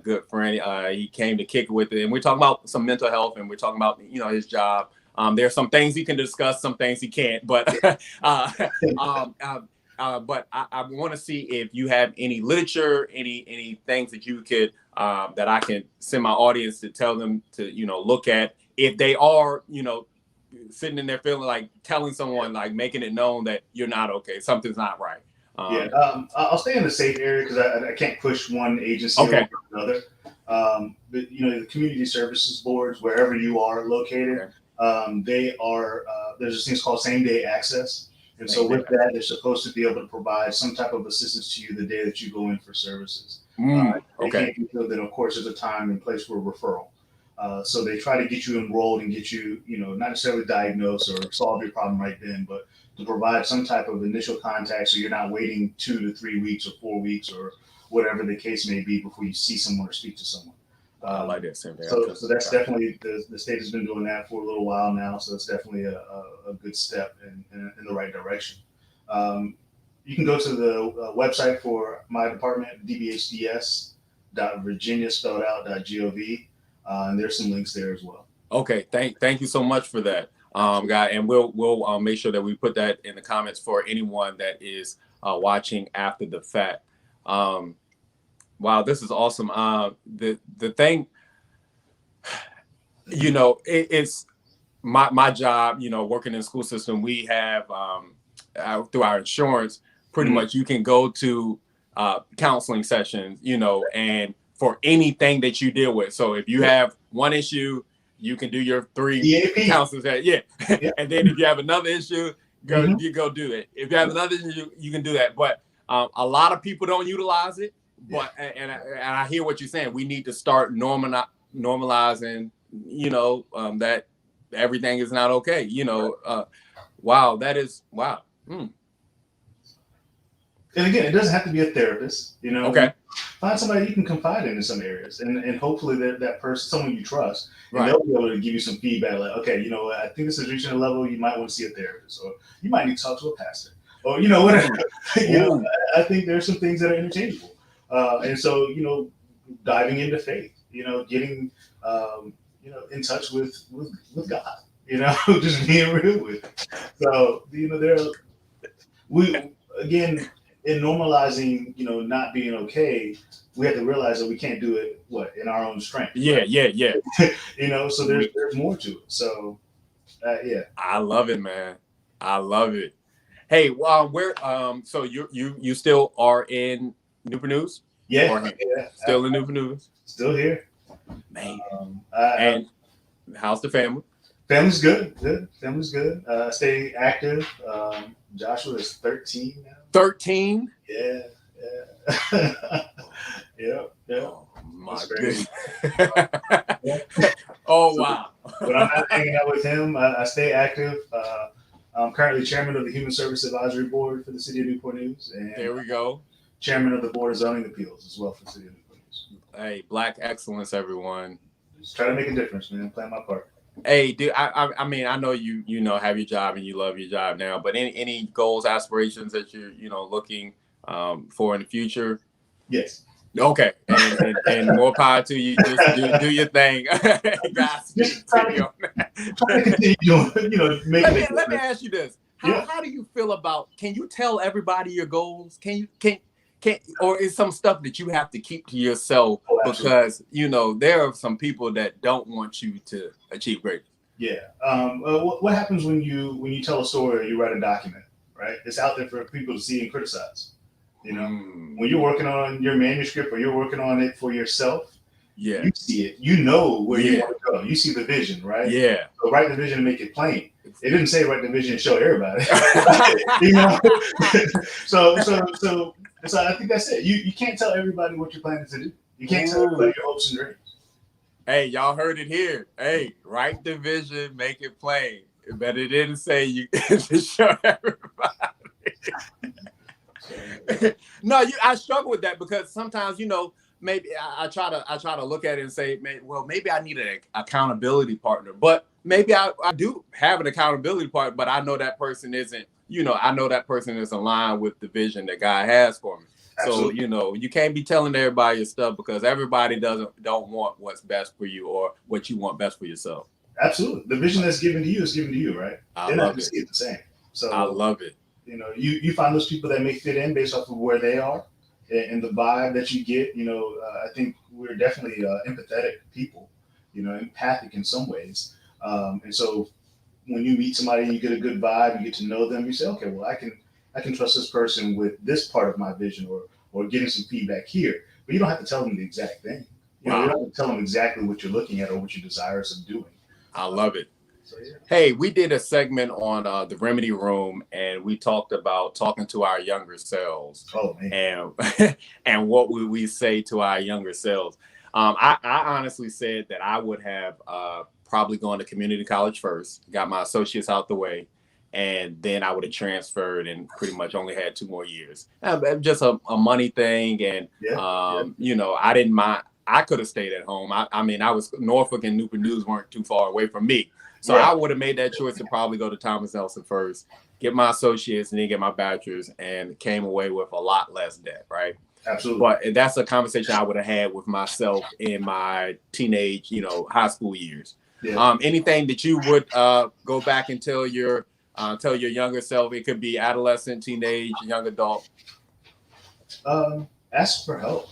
good friend. He came to kick it with it, and we're talking about some mental health, and we're talking about his job. There's some things he can discuss, some things he can't, but but I want to see if you have any literature, any things that you could that I can send my audience to tell them to look at if they are sitting in there feeling like telling someone, like making it known that you're not okay, something's not right. I'll stay in the safe area because I can't push one agency over another. But the community services boards, wherever you are located, they are there's things called same day access. And so with that, they're supposed to be able to provide some type of assistance to you the day that you go in for services. They can't be filled in. Of course, there's a time and place for referral. So they try to get you enrolled and get you, not necessarily diagnosed or solve your problem right then, but to provide some type of initial contact so you're not waiting 2 to 3 weeks or 4 weeks or whatever the case may be before you see someone or speak to someone. I like that same thing. So that's definitely the state has been doing that for a little while now. So it's definitely a good step in the right direction. You can go to the website for my department, dbhds.virginia spelled out.gov, and there's some links there as well. Okay, thank you so much for that, guy, and we'll make sure that we put that in the comments for anyone that is watching after the fact. Wow, this is awesome. The thing, it's my job. Working in the school system, we have through our insurance, pretty much you can go to counseling sessions, and for anything that you deal with. So if you have one issue, you can do your 3 counselors. And then if you have another issue, you go do it. If you have another issue, you can do that. But a lot of people don't utilize it. But and I hear what you're saying. We need to start normalizing, that everything is not okay. Wow, that is wow. And again, it doesn't have to be a therapist. Okay. Find somebody you can confide in some areas, and hopefully that person, someone you trust, and Right. they'll be able to give you some feedback. Like, okay, I think this is reaching a level you might want to see a therapist, or you might need to talk to a pastor, or whatever. I think there's some things that are interchangeable. And so, diving into faith, getting, in touch with God, just being real with it. So, again, in normalizing, not being okay, we have to realize that we can't do it, in our own strength. Yeah. So there's more to it. So, yeah. I love it, man. I love it. Hey, so you still are in Newport News? Yeah. Still in Newport News? Still here. Man. And how's the family? Family's good. Family's good. Stay active. Joshua is 13 now. 13? Yeah. Yeah. Oh my goodness. Oh wow. When I'm not hanging out with him, I stay active. I'm currently chairman of the Human Service Advisory Board for the City of Newport News, and There we go. chairman of the Board of Zoning Appeals as well for the City of Newport News. Hey, Black excellence, everyone. Just try to make a difference, man. Playing my part. Hey, dude. I mean, I know you know have your job and you love your job now, but any goals, aspirations that you're looking for in the future? Yes. Okay, and more power to you. Just do your thing, guys. Just trying to continue doing, making it. Let me ask you this: How do you feel about? Can you tell everybody your goals? Can or is some stuff that you have to keep to yourself because there are some people that don't want you to achieve greatness? Yeah. What happens when you tell a story or you write a document? Right, it's out there for people to see and criticize. When you're working on your manuscript or you're working on it for yourself, you see it. You know where you want to go. You see the vision, right? Yeah. So write the vision and make it plain. It didn't say write the vision and show everybody. So I think that's it. You can't tell everybody what you're planning to do. You can't tell everybody your hopes and dreams. Hey, y'all heard it here. Hey, write the vision, make it plain. But it didn't say you to show everybody. No, I struggle with that because sometimes maybe I try to look at it and say, maybe I need an accountability partner, but maybe I do have an accountability partner, but I know that person isn't aligned with the vision that God has for me. Absolutely. So you can't be telling everybody your stuff because everybody don't want what's best for you or what you want best for yourself. Absolutely, the vision that's given to you is given to you, right? They're not going to see it the same. So I love it. You find those people that may fit in based off of where they are and the vibe that you get. I think we're definitely empathetic people, empathic in some ways. And so when you meet somebody and you get a good vibe, you get to know them, you say, okay, well, I can trust this person with this part of my vision or getting some feedback here. But you don't have to tell them the exact thing. You don't have to tell them exactly what you're looking at or what you're desirous of doing. I love it. So, yeah. Hey, we did a segment on the Remedy Room, and we talked about talking to our younger selves. Oh, man. And what would we say to our younger selves? I honestly said that I would have probably gone to community college first, got my associates out the way, and then I would have transferred and pretty much only had 2 more years. Just a money thing, and I didn't mind. I could have stayed at home. I mean, I was Norfolk and Newport News weren't too far away from me. So I would have made that choice to probably go to Thomas Nelson first, get my associates, and then get my bachelor's, and came away with a lot less debt, right? Absolutely. But that's a conversation I would have had with myself in my teenage, high school years. Yeah. Anything that you would go back and tell your younger self? It could be adolescent, teenage, young adult. Ask for help.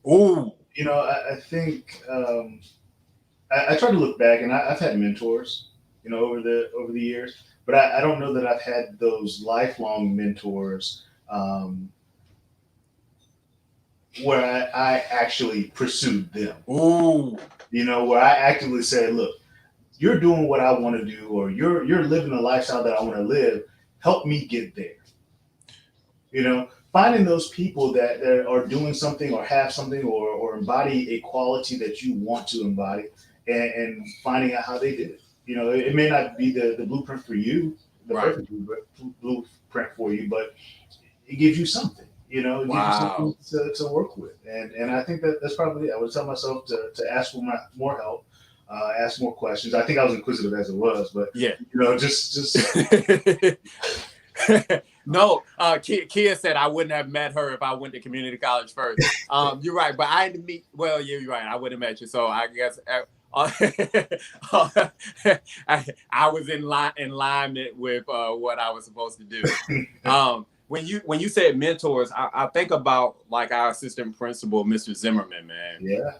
Ooh. I think I try to look back, and I've had mentors, over the years, but I don't know that I've had those lifelong mentors where I actually pursued them. Ooh. Where I actively said, look, you're doing what I want to do, or you're living a lifestyle that I want to live. Help me get there. Finding those people that are doing something or have something or embody a quality that you want to embody and finding out how they did it. It may not be the blueprint for you, the perfect blueprint for you, but it gives you something, it gives you something to work with. And I think that's probably it. I would tell myself to ask for more help, ask more questions. I think I was inquisitive as it was, but just No, Kia said I wouldn't have met her if I went to community college first. You're right, but I didn't meet. Well, yeah, you're right. I wouldn't have met you, so I guess I was in alignment with what I was supposed to do. When you said mentors, I think about like our assistant principal, Mr. Zimmerman, man. Yeah.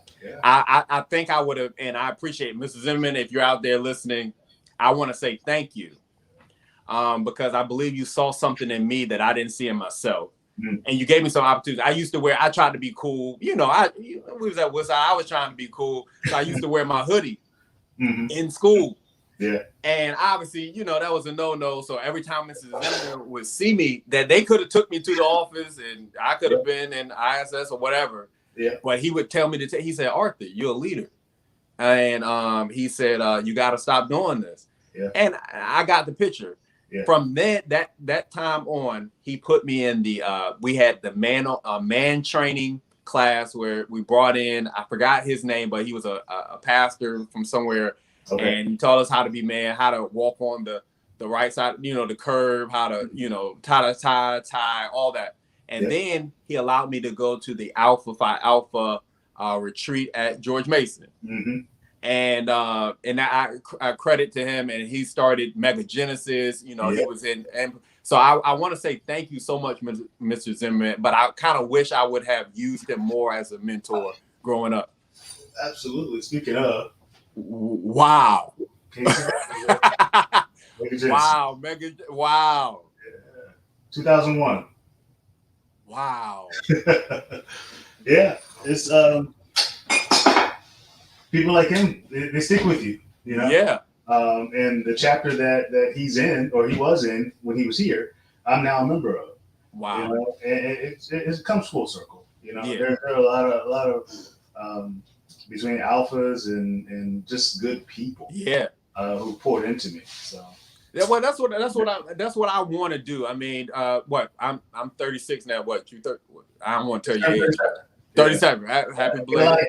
I think I would have, and I appreciate Mr. Zimmerman. If you're out there listening, I want to say thank you. Because I believe you saw something in me that I didn't see in myself. Mm-hmm. And you gave me some opportunities. I tried to be cool. We was at Woodside. I was trying to be cool. So I used to wear my hoodie in school. Yeah. And obviously, that was a no-no. So every time Mrs. Zimmerman would see me, that they could have took me to the office and I could have been in ISS or whatever. Yeah. But he would tell me he said, Arthur, you're a leader. And he said, you got to stop doing this. Yeah. And I got the picture. From that time on, he put me in the we had the man training class where we brought in, I forgot his name, but he was a pastor from somewhere, and he taught us how to be man, how to walk on the right side, the curve, how to tie, all that. And then he allowed me to go to the Alpha Phi Alpha retreat at George Mason. And I credit to him, and he started Mega Genesis. He was in, and so I want to say thank you so much, Mr. Zimmerman. But I kind of wish I would have used him more as a mentor growing up. Absolutely. Speaking of, wow, wow, wow, 2001. Wow. Yeah, it's people like him, they stick with you, Yeah. And the chapter that he's in, or he was in when he was here, I'm now a member of. Wow. And it comes full circle. Yeah. There are a lot of between alphas and just good people. Yeah. Who poured into me. So. Yeah, well, that's what I want to do. I mean, I'm 36 now. What you 30? I don't want to tell you age. 37. Happy belated.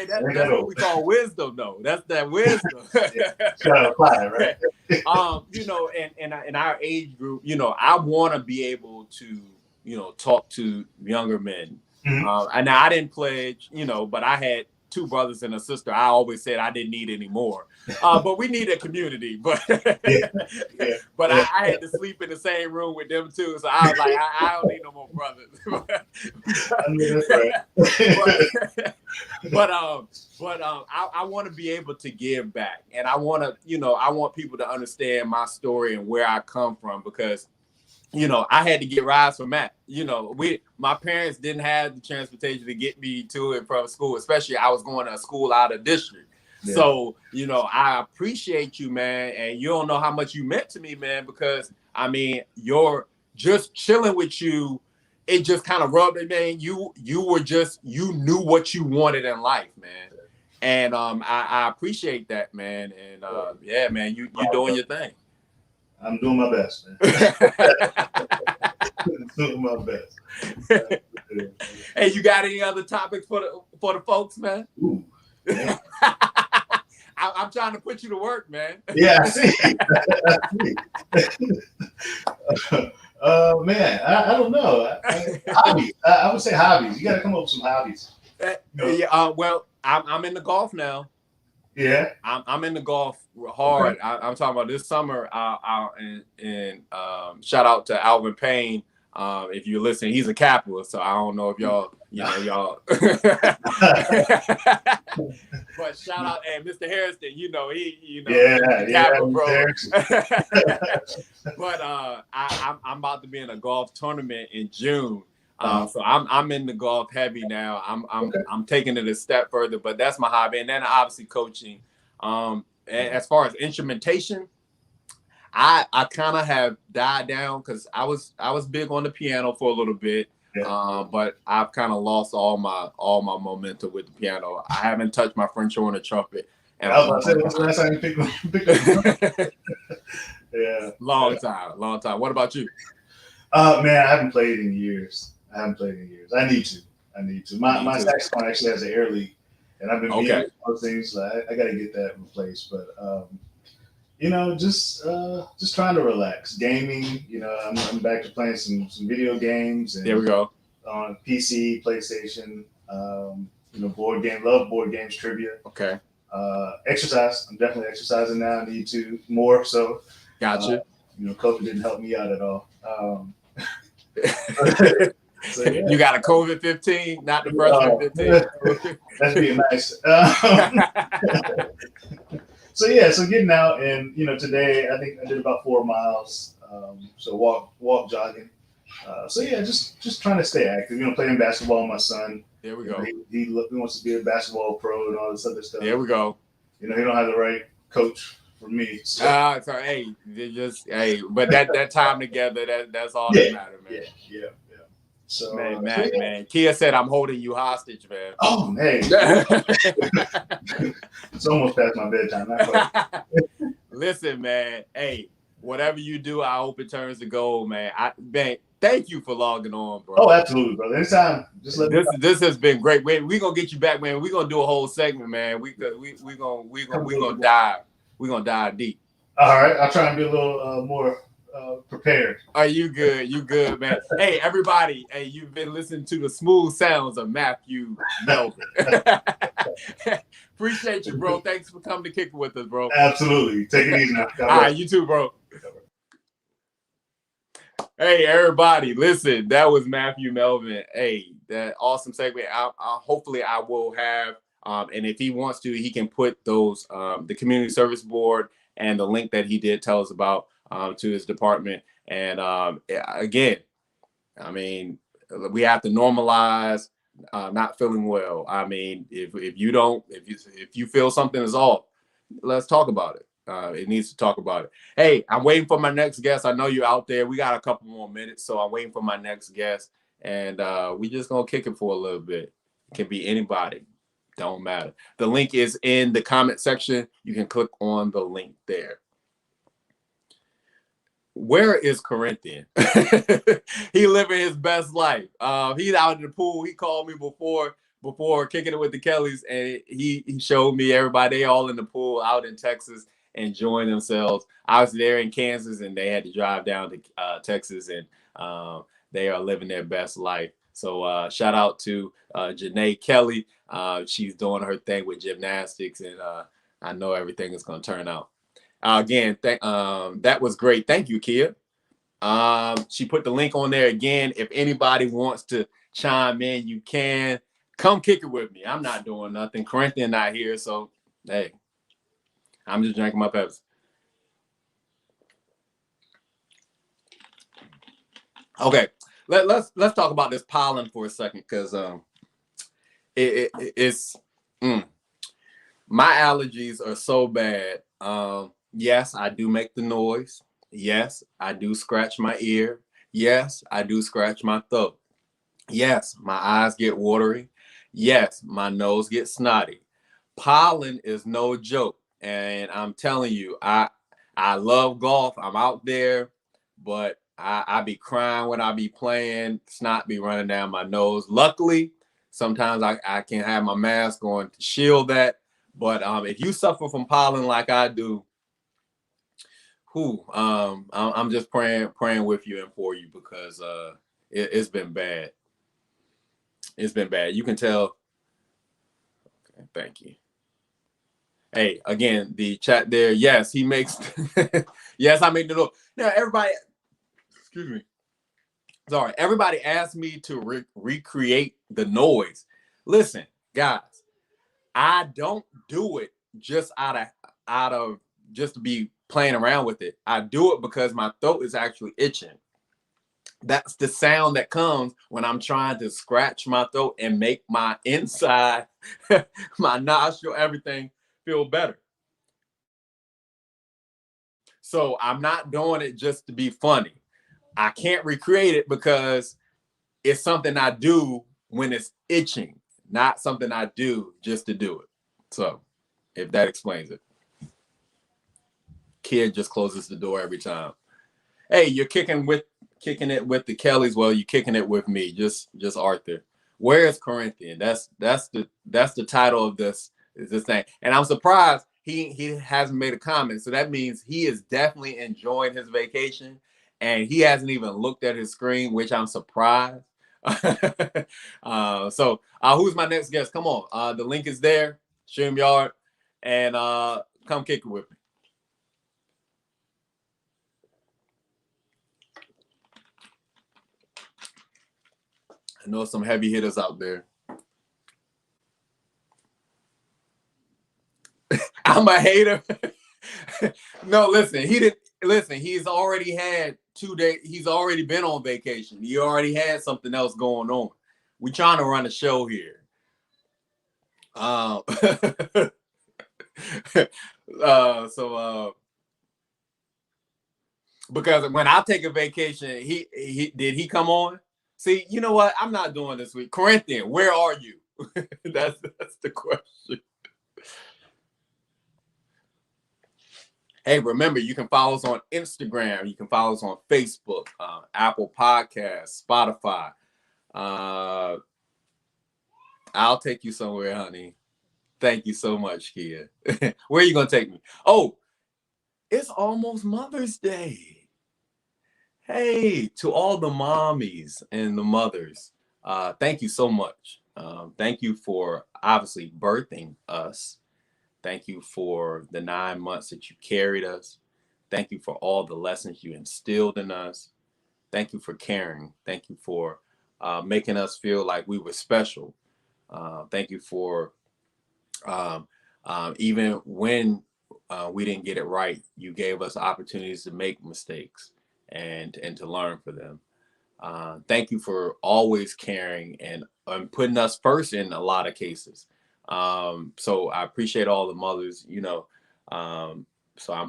That's what we call wisdom, though. That's that wisdom. Gotta apply it, right? In our age group, I want to be able to, talk to younger men. And I didn't pledge, but I had 2 brothers and a sister. I always said I didn't need any more, but we need a community. But I had to sleep in the same room with them too, so I was like, I don't need no more brothers. I want to be able to give back, and I want to, I want people to understand my story and where I come from, because I had to get rides from Matt. My parents didn't have the transportation to get me to and from school, especially I was going to a school out of district. Yeah. So, I appreciate you, man. And you don't know how much you meant to me, man, because I mean, you're just chilling with you. It just kind of rubbed it, man. You knew what you wanted in life, man. And I appreciate that, man. And yeah, man, you're doing your thing. I'm doing my best, man. Doing my best. Hey, you got any other topics for the folks, man? Ooh, yeah. I'm trying to put you to work, man. Yeah, I see. Man, I don't know. Hobbies. I would say hobbies. You got to come up with some hobbies. Yeah. Well, I'm in the golf now. Yeah, I'm in the golf hard. Okay. I'm talking about this summer. And shout out to Alvin Payne. If you're listening, he's a capitalist, so I don't know if y'all. But shout out, and Mr. Harrison. Capital, bro. But I'm about to be in a golf tournament in June. So I'm in the golf heavy now. I'm taking it a step further, but that's my hobby. And then obviously coaching. As far as instrumentation, I kind of have died down because I was big on the piano for a little bit. Yeah. But I've kind of lost all my momentum with the piano. I haven't touched my French horn or trumpet. And I was about to say, when's the last time you picked up? Yeah. Long time. What about you? Man, I haven't played in years. I need to. My saxophone actually has an air leak, and I've been being those things. So I got to get that replaced. But just trying to relax. Gaming. I'm back to playing some video games. And, there we go. On PC, PlayStation. Board game. Love board games, trivia. Okay. Exercise. I'm definitely exercising now. I need to more so. Gotcha. COVID didn't help me out at all. So, yeah. You got a COVID-15, not the freshman 15. That's being nice. So getting out, and today I think I did about 4 miles. So walk jogging. Just trying to stay active. Playing basketball with my son. There we go. He wants to be a basketball pro and all this other stuff. There we go. He don't have the right coach for me. So. But that time together, that's all that matters, man. Yeah. So, man. Kia said I'm holding you hostage, man. Oh, man. It's almost past my bedtime. listen, man. Hey, whatever you do, I hope it turns to gold, man. Man, thank you for logging on, bro. Oh, absolutely, brother. Anytime. Just let me know. This has been great. We gonna get you back, man. We gonna do a whole segment, man. We gonna dive deep. All right, I'll try and be a little more prepared. Are you good? You good, man? Hey, everybody. Hey, you've been listening to the smooth sounds of Matthew Melvin. Appreciate you, bro. Thanks for coming to kick it with us, bro. Absolutely. Take it easy now. All right, you too, bro. Hey, everybody, listen, that was Matthew Melvin. Hey, that awesome segment. Hopefully I will have, and if he wants to, he can put those, the community service board and the link that he did tell us about to his department. And again, I mean, we have to normalize not feeling well. I mean, if you feel something is off, let's talk about it. It needs to talk about it. Hey, I'm waiting for my next guest. I know you're out there. We got a couple more minutes, so I'm waiting for my next guest, and we just gonna kick it for a little bit. It can be anybody, don't matter. The link is in the comment section. You can click on the link there. Where is Corinthian? He living his best life. He's out in the pool. He called me before kicking it with the Kellys, and he showed me everybody. They all in the pool out in Texas, enjoying themselves. I was there in Kansas, and they had to drive down to Texas, and they are living their best life. So shout out to Janae Kelly. She's doing her thing with gymnastics, and I know everything is going to turn out. Again, that was great. Thank you, Kia. She put the link on there again. If anybody wants to chime in, you can. Come kick it with me. I'm not doing nothing. Corinthian not here, so hey. I'm just drinking my Pepsi. Okay, let's talk about this pollen for a second, because it's my allergies are so bad. Yes, I do make the noise. Yes, I do scratch my ear. Yes, I do scratch my throat. Yes, my eyes get watery. Yes, my nose gets snotty. Pollen is no joke. And I'm telling you, I love golf. I'm out there, but I be crying when I be playing. Snot be running down my nose. Luckily, sometimes I can have my mask on to shield that. But if you suffer from pollen like I do, I'm just praying with you and for you, because it's been bad. It's been bad. You can tell. Okay, thank you. Hey, again, the chat there. Yes, he makes. Yes, I make the noise. Now, everybody, excuse me. Sorry, everybody asked me to recreate the noise. Listen, guys, I don't do it just out of just to be playing around with it. I do it because my throat is actually itching. That's the sound that comes when I'm trying to scratch my throat and make my inside, my nostril, everything feel better. So I'm not doing it just to be funny. I can't recreate it because it's something I do when it's itching, not something I do just to do it. So if that explains it. Kid just closes the door every time. Hey, you're kicking it with the Kellys. Well, you're kicking it with me, just Arthur. Where is Corinthian? That's the title of this thing. And I'm surprised he hasn't made a comment. So that means he is definitely enjoying his vacation, and he hasn't even looked at his screen, which I'm surprised. So who's my next guest? Come on. The link is there, StreamYard, and come kick it with me. I know some heavy hitters out there. I'm a hater. No, listen, he didn't listen. He's already had 2 days. He's already been on vacation. He already had something else going on. We're trying to run a show here. Because when I take a vacation, he come on? See, you know what? I'm not doing this week. Corinthian, where are you? that's the question. Hey, remember, you can follow us on Instagram. You can follow us on Facebook, Apple Podcasts, Spotify. Uh, I'll take you somewhere, honey. Thank you so much, Kia. Where are you going to take me? Oh, it's almost Mother's Day. Hey, to all the mommies and the mothers, thank you so much. Thank you for obviously birthing us. Thank you for the 9 months that you carried us. Thank you for all the lessons you instilled in us. Thank you for caring. Thank you for making us feel like we were special. Thank you for um, even when we didn't get it right, you gave us opportunities to make mistakes and to learn for them. Thank you for always caring and putting us first in a lot of cases. So I appreciate all the mothers, so I'm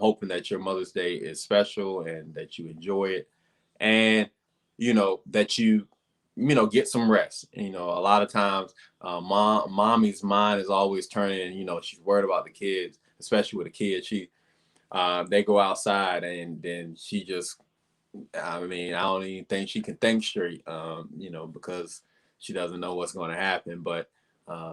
hoping that your Mother's Day is special and that you enjoy it, and that you get some rest. A lot of times, mommy's mind is always turning. She's worried about the kids, especially with a kid. They go outside and then she just, I mean, I don't even think she can think straight, because she doesn't know what's going to happen. But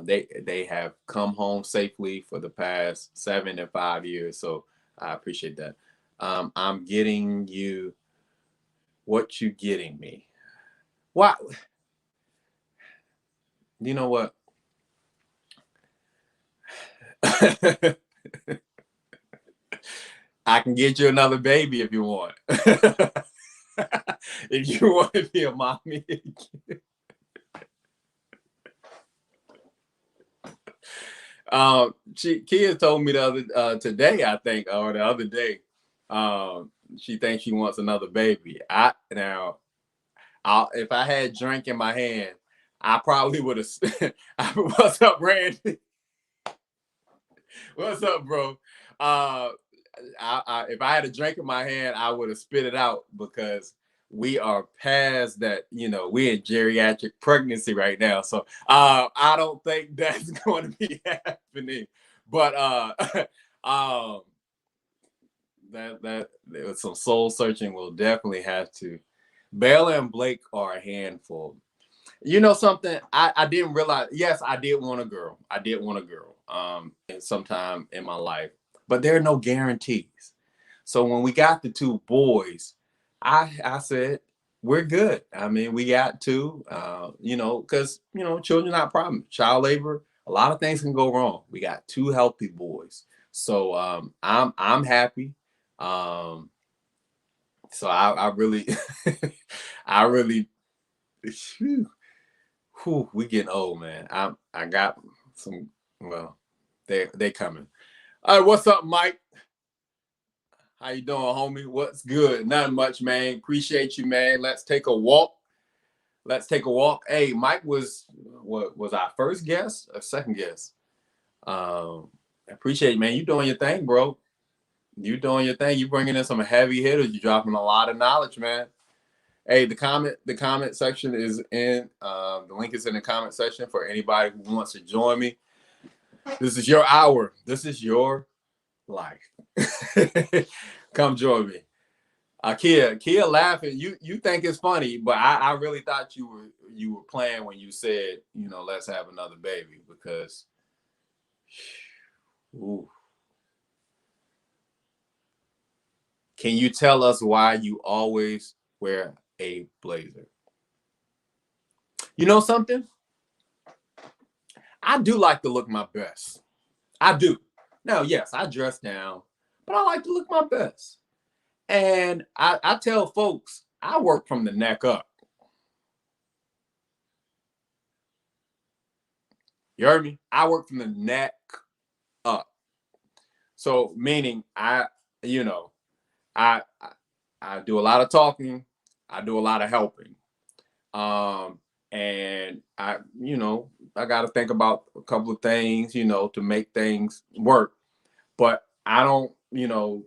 they have come home safely for the past 7 and 5 years, so I appreciate that. I'm getting you what you getting me. Why? You know what? I can get you another baby if you want. If you want to be a mommy. Kia told me the other today, I think, or the other day, she thinks she wants another baby. If I had drink in my hand, I probably would have. What's up, Randy? What's up, bro? If I had a drink in my hand, I would have spit it out because we are past that. We're in geriatric pregnancy right now, so I don't think that's going to be happening. But that some soul searching will definitely have to. Bella and Blake are a handful. You know something? I didn't realize. Yes, I did want a girl. I did want a girl. Sometime in my life, but there are no guarantees. So when we got the two boys, I said we're good. I mean, we got two. Because children are not a problem. Child labor, a lot of things can go wrong. We got two healthy boys, so I'm happy. So I really, I really. Whew, we getting old, man. I got some. Well, they coming. All right, what's up, Mike? How you doing, homie? What's good? Nothing much, man. Appreciate you, man. Let's take a walk. Let's take a walk. Hey, Mike was what was our first guest or second guest? Appreciate it, man. You doing your thing, bro. You doing your thing. You bringing in some heavy hitters. You dropping a lot of knowledge, man. Hey, the comment section is in. The link is in the comment section for anybody who wants to join me. This is your hour. This is your life. Come join me. Kia laughing. You think it's funny, but I really thought you were playing when you said, let's have another baby because ooh. Can you tell us why you always wear a blazer? You know something? I do like to look my best. I do. Now, yes, I dress down, but I like to look my best. And I tell folks, I work from the neck up. You heard me? I work from the neck up. So meaning you know, I I do a lot of talking, I do a lot of helping. And I got to think about a couple of things, to make things work. But I don't,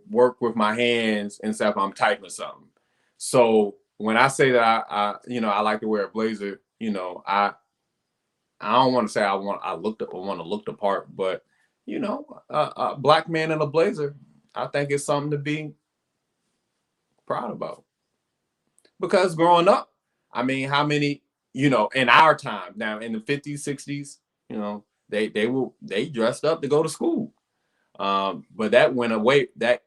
work with my hands and stuff. I'm typing something. So when I say that I like to wear a blazer, I don't want to say I want to look the part, but a black man in a blazer, I think it's something to be proud about. Because growing up, I mean, how many, in our time now in the 50s, 60s, they dressed up to go to school. But that went away. That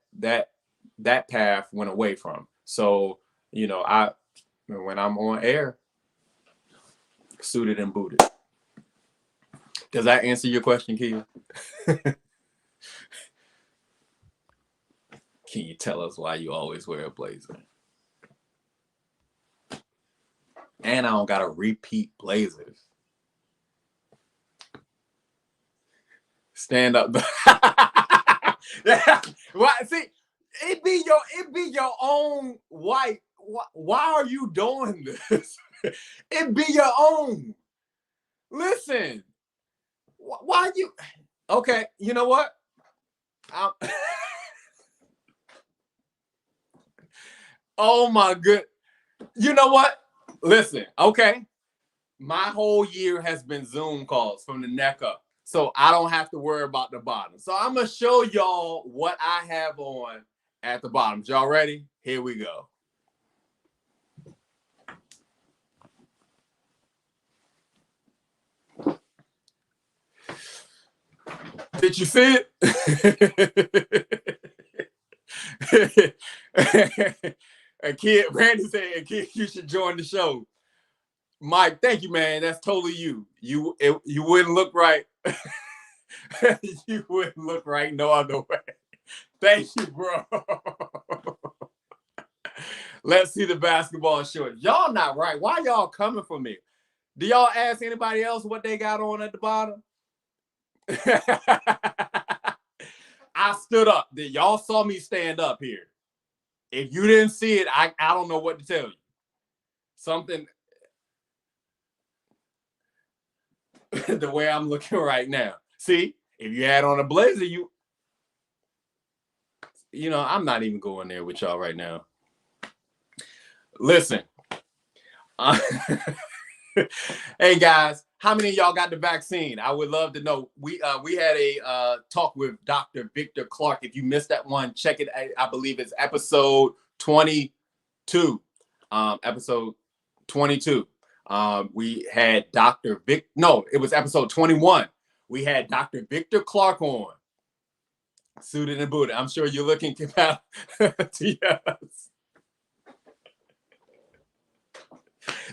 path went away from. So, I when I'm on air, suited and booted. Does that answer your question, Kia? Can you tell us why you always wear a blazer? And I don't gotta repeat blazers. Stand up. Why? See, it be your own white. Why are you doing this? It be your own. Listen, why you? Okay, you know what? Oh my good. You know what? Listen, okay. My whole year has been Zoom calls from the neck up. So I don't have to worry about the bottom. So I'm going to show y'all what I have on at the bottom. Y'all ready? Here we go. Did you see it? A kid, Randy said, a kid, you should join the show. Mike, thank you, man. That's totally you. You wouldn't look right. You wouldn't look right no other way. Thank you, bro. Let's see the basketball shorts. Y'all not right. Why y'all coming for me? Do y'all ask anybody else what they got on at the bottom? I stood up. Y'all saw me stand up here. If you didn't see it, I don't know what to tell you. Something the way I'm looking right now. See, if you had on a blazer, I'm not even going there with y'all right now. Listen. Hey guys, how many of y'all got the vaccine? I would love to know. We had a talk with Dr. Victor Clark. If you missed that one, check it. I believe it's episode 22. Episode 22. We had Dr. Vic. No, it was episode 21. We had Dr. Victor Clark on. Suited and booted. I'm sure you're looking to yes.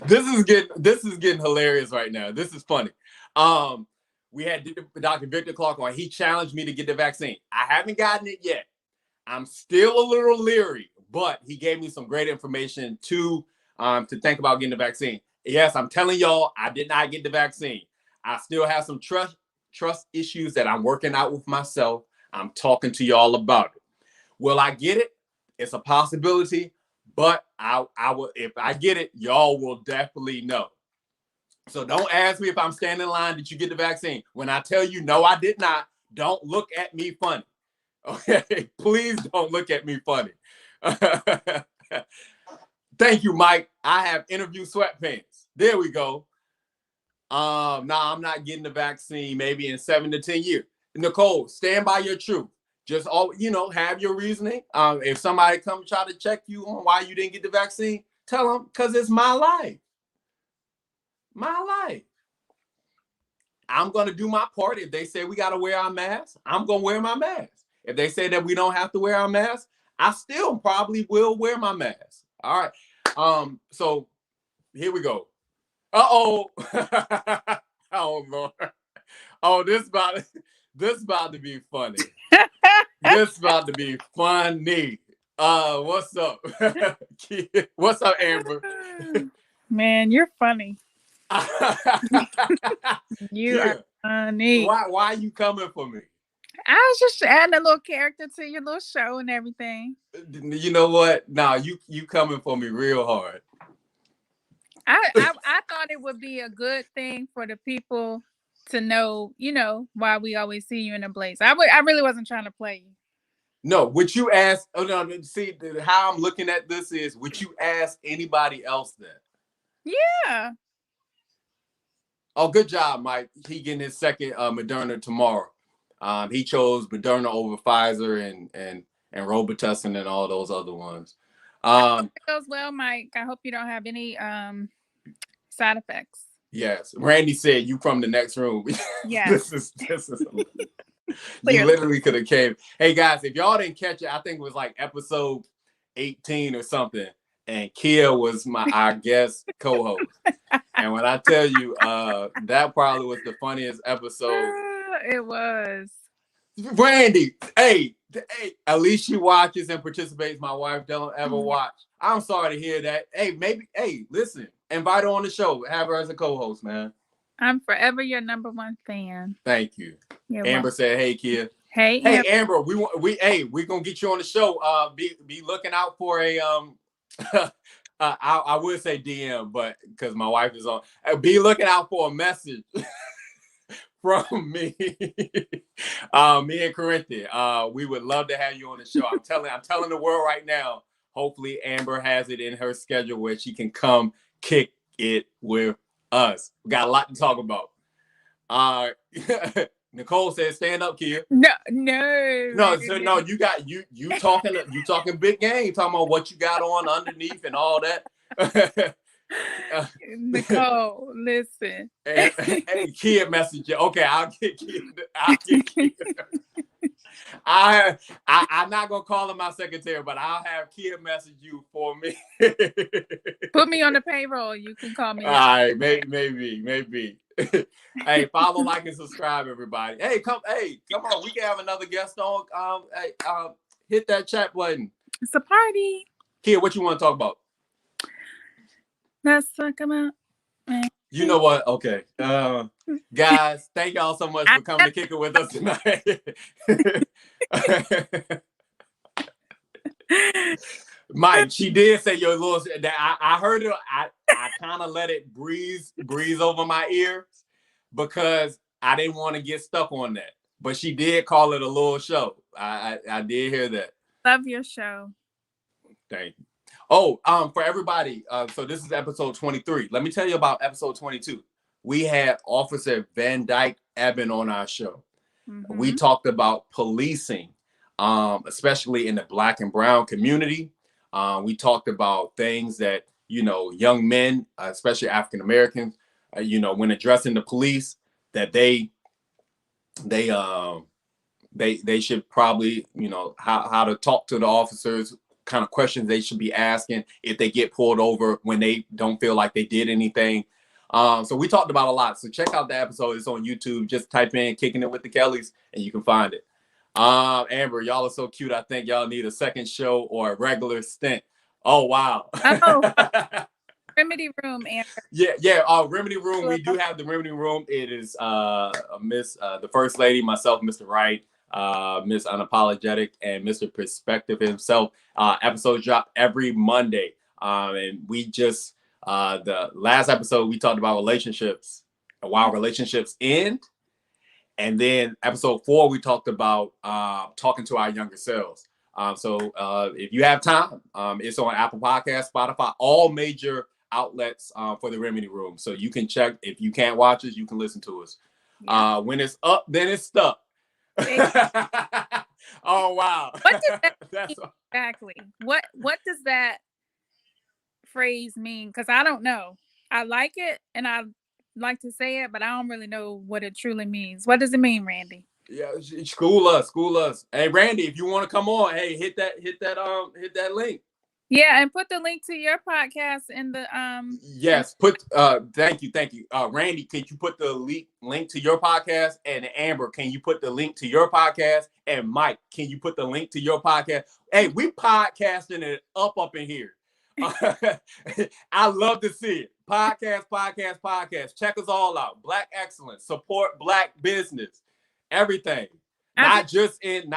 This is getting hilarious right now. This is funny. We had Dr. Victor Clark on. He challenged me to get the vaccine. I haven't gotten it yet. I'm still a little leery, but he gave me some great information to think about getting the vaccine. Yes, I'm telling y'all, I did not get the vaccine. I still have some trust issues that I'm working out with myself. I'm talking to y'all about it. Will I get it? It's a possibility, but I will. If I get it, y'all will definitely know. So don't ask me if I'm standing in line. Did you get the vaccine? When I tell you no, I did not. Don't look at me funny. Okay, please don't look at me funny. Thank you, Mike. I have interview sweatpants. There we go. No, I'm not getting the vaccine. Maybe in 7 to 10 years. Nicole, stand by your truth. Just have your reasoning. If somebody come try to check you on why you didn't get the vaccine, tell them because it's my life. My life. I'm gonna do my part. If they say we gotta wear our masks, I'm gonna wear my mask. If they say that we don't have to wear our mask, I still probably will wear my mask. All right. So here we go. Uh-oh. Oh Lord. Oh, this about to be funny. This about to be funny. What's up? What's up, Amber? Man, you're funny. You are funny. Why are you coming for me? I was just adding a little character to your little show and everything. You know what? Nah, you coming for me real hard. I thought it would be a good thing for the people to know, why we always see you in a blaze. I really wasn't trying to play you. No, would you ask? Oh no, see how I'm looking at this is. Would you ask anybody else that? Yeah. Oh, good job, Mike. He getting his second Moderna tomorrow. He chose Moderna over Pfizer, and and Robitussin and all those other ones. It goes well, Mike. I hope you don't have any side effects. Yes, Randy said you from the next room. Yeah. this is you literally could have came. Hey guys, if y'all didn't catch it, I think it was like episode 18 or something, and Kia was our guest co-host. And when I tell you, that probably was the funniest episode. It was. Randy, hey, at least she watches and participates. My wife don't ever watch. I'm sorry to hear that. Hey, listen, invite her on the show. Have her as a co-host, man. I'm forever your number one fan. Thank you. You're Amber welcome. said, "Hey, Kia. Hey, Amber. We're gonna get you on the show. Be looking out for a I would say DM, but because my wife is on, be looking out for a message." From me, me and Corinthian. We would love to have you on the show. I'm telling the world right now. Hopefully, Amber has it in her schedule where she can come kick it with us. We got a lot to talk about. Nicole says, "Stand up, Kia." No. You got you talking big game. Talking about what you got on underneath and all that. Nicole, listen. Hey, Kia message you. Okay, I'll get Kia. I'm not gonna call him my secretary, but I'll have Kia message you for me. Put me on the payroll. You can call me. All right, maybe. Hey, follow, like, and subscribe, everybody. Hey, come on. We can have another guest on. Hit that chat button. It's a party. Kia, what you want to talk about? Let's talk about. You know what? Okay. Guys, thank y'all so much for coming to kick it with us tonight. Mike, she did say your little that I heard it. I kind of let it breeze over my ears because I didn't want to get stuck on that. But she did call it a little show. I did hear that. Love your show. Thank you. Oh, for everybody, so this is episode 23. Let me tell you about episode 22. We had Officer Van Dyke Eben on our show. Mm-hmm. We talked about policing, especially in the Black and brown community. We talked about things that, young men, especially African Americans, when addressing the police, that they should probably, how to talk to the officers, kind of questions they should be asking if they get pulled over when they don't feel like they did anything. So we talked about a lot. So check out the episode. It's on YouTube. Just type in "Kicking It with the Kellys" and you can find it. Amber, y'all are so cute. I think y'all need a second show or a regular stint. Oh, wow. Remedy Room, Amber. Yeah. Remedy Room. We do have the Remedy Room. It is Miss the First Lady, myself, Mr. Wright, Miss Unapologetic, and Mr. Perspective himself. Episodes drop every Monday. And we just the last episode we talked about relationships and why relationships end. And then episode 4 we talked about talking to our younger selves. So if you have time, it's on Apple Podcasts, Spotify, all major outlets for the Remedy Room. So you can check. If you can't watch us, you can listen to us. Yeah. When it's up, then it's stuck. Oh wow! What does that mean exactly? What does that phrase mean? Because I don't know. I like it and I like to say it, but I don't really know what it truly means. What does it mean, Randy? Yeah, school us. Hey, Randy, if you want to come on, hey, hit that link. Yeah, and put the link to your podcast in the Yes, thank you. Randy, can you put the link to your podcast? And Amber, can you put the link to your podcast? And Mike, can you put the link to your podcast? Hey, we podcasting it up in here. I love to see it. Podcast. Check us all out. Black excellence, support Black business, everything. Not just in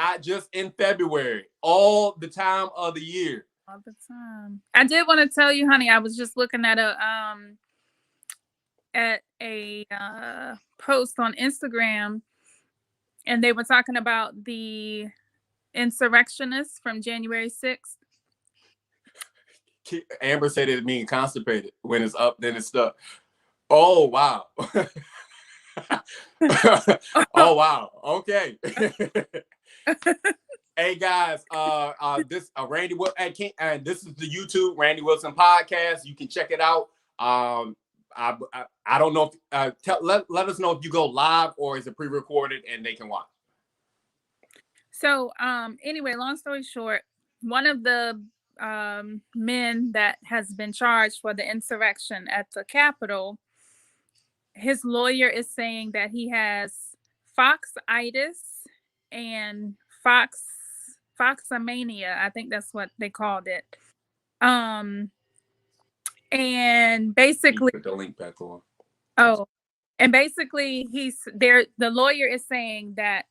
February, all the time of the year. All the time. I did want to tell you, honey, I was just looking at a post on Instagram, and they were talking about the insurrectionists from January 6th. Amber said it means constipated. When it's up, then it's stuck. Oh wow. Oh wow. Okay. Hey guys, this Randy and this is the YouTube Randy Wilson podcast. You can check it out. I don't know if let us know if you go live or is it pre-recorded and they can watch. So anyway, long story short, one of the men that has been charged for the insurrection at the Capitol, his lawyer is saying that he has foxitis and foxomania. I think that's what they called it. And basically, put the link back on. Oh, and basically he's there. The lawyer is saying that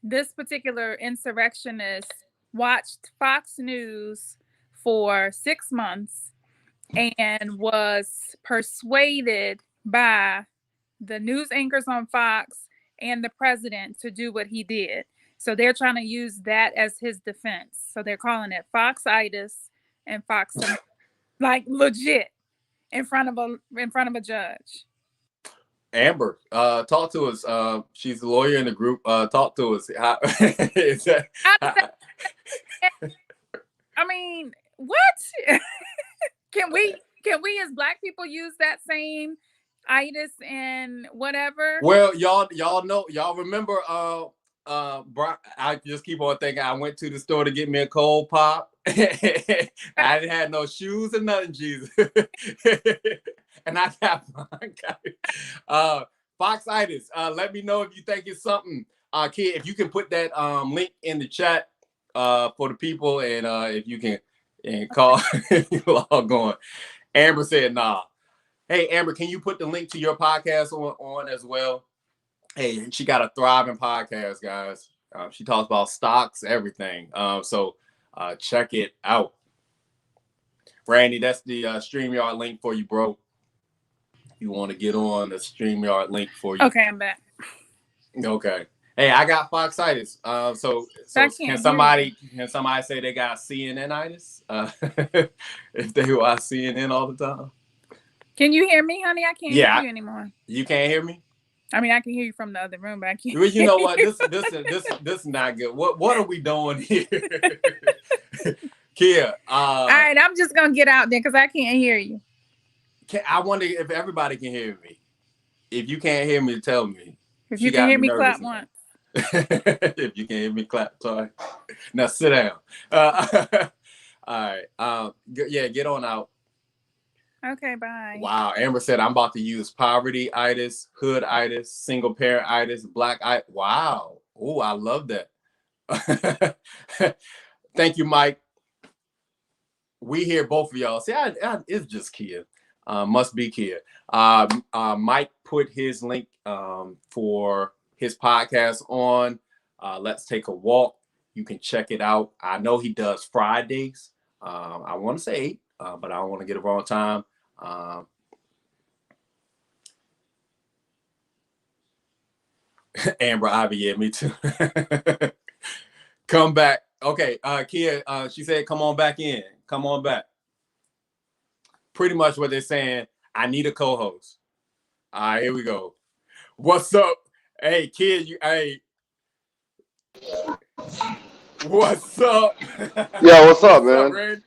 this particular insurrectionist watched Fox News for 6 months and was persuaded by the news anchors on Fox and the president to do what he did. So they're trying to use that as his defense. So they're calling it foxitis and fox, like legit in front of a judge. Amber, talk to us. She's a lawyer in the group. Talk to us. How, is that, I mean, what? Can we as Black people use that same itis and whatever? Well, y'all know, y'all remember I just keep on thinking I went to the store to get me a cold pop. I didn't have no shoes or nothing, Jesus. And I got foxitis. Let me know if you think it's something. Kid, if you can put that link in the chat for the people, and if you can call log on. Amber said nah. Hey Amber, can you put the link to your podcast on as well? Hey, she got a thriving podcast, guys. She talks about stocks, everything. So check it out. Randy, that's the StreamYard link for you, bro. You want to get on the StreamYard link for you. Okay, I'm back. Okay. Hey, I got foxitis. So can somebody say they got CNN-itis? If they watch CNN all the time. Can you hear me, honey? I can't hear you anymore. You can't hear me? I mean, I can hear you from the other room, but I can't. Well, you know what? This is not good. What are we doing here? Kia. All right, I'm just gonna get out there because I can't hear you. I wonder if everybody can hear me. If you can't hear me, tell me. If you can hear me, clap once. If you can hear me, clap twice. Now sit down. All right. Yeah, get on out. Okay, bye. Wow, Amber said I'm about to use poverty-itis, hood-itis, single parent-itis, black-itis. Wow. Oh, I love that. Thank you, Mike. We hear both of y'all. See, it's just Kia. Must be Kia. Mike put his link for his podcast on. Let's Take a Walk. You can check it out. I know he does Fridays. I want to say 8, but I don't want to get it wrong time. Amber Ivy, yeah, me too. Come back. Okay, Kia, she said, come on back in. Come on back. Pretty much what they're saying, I need a co-host. All right, here we go. What's up? Hey, kid, hey. What's up? Yeah, what's up, man?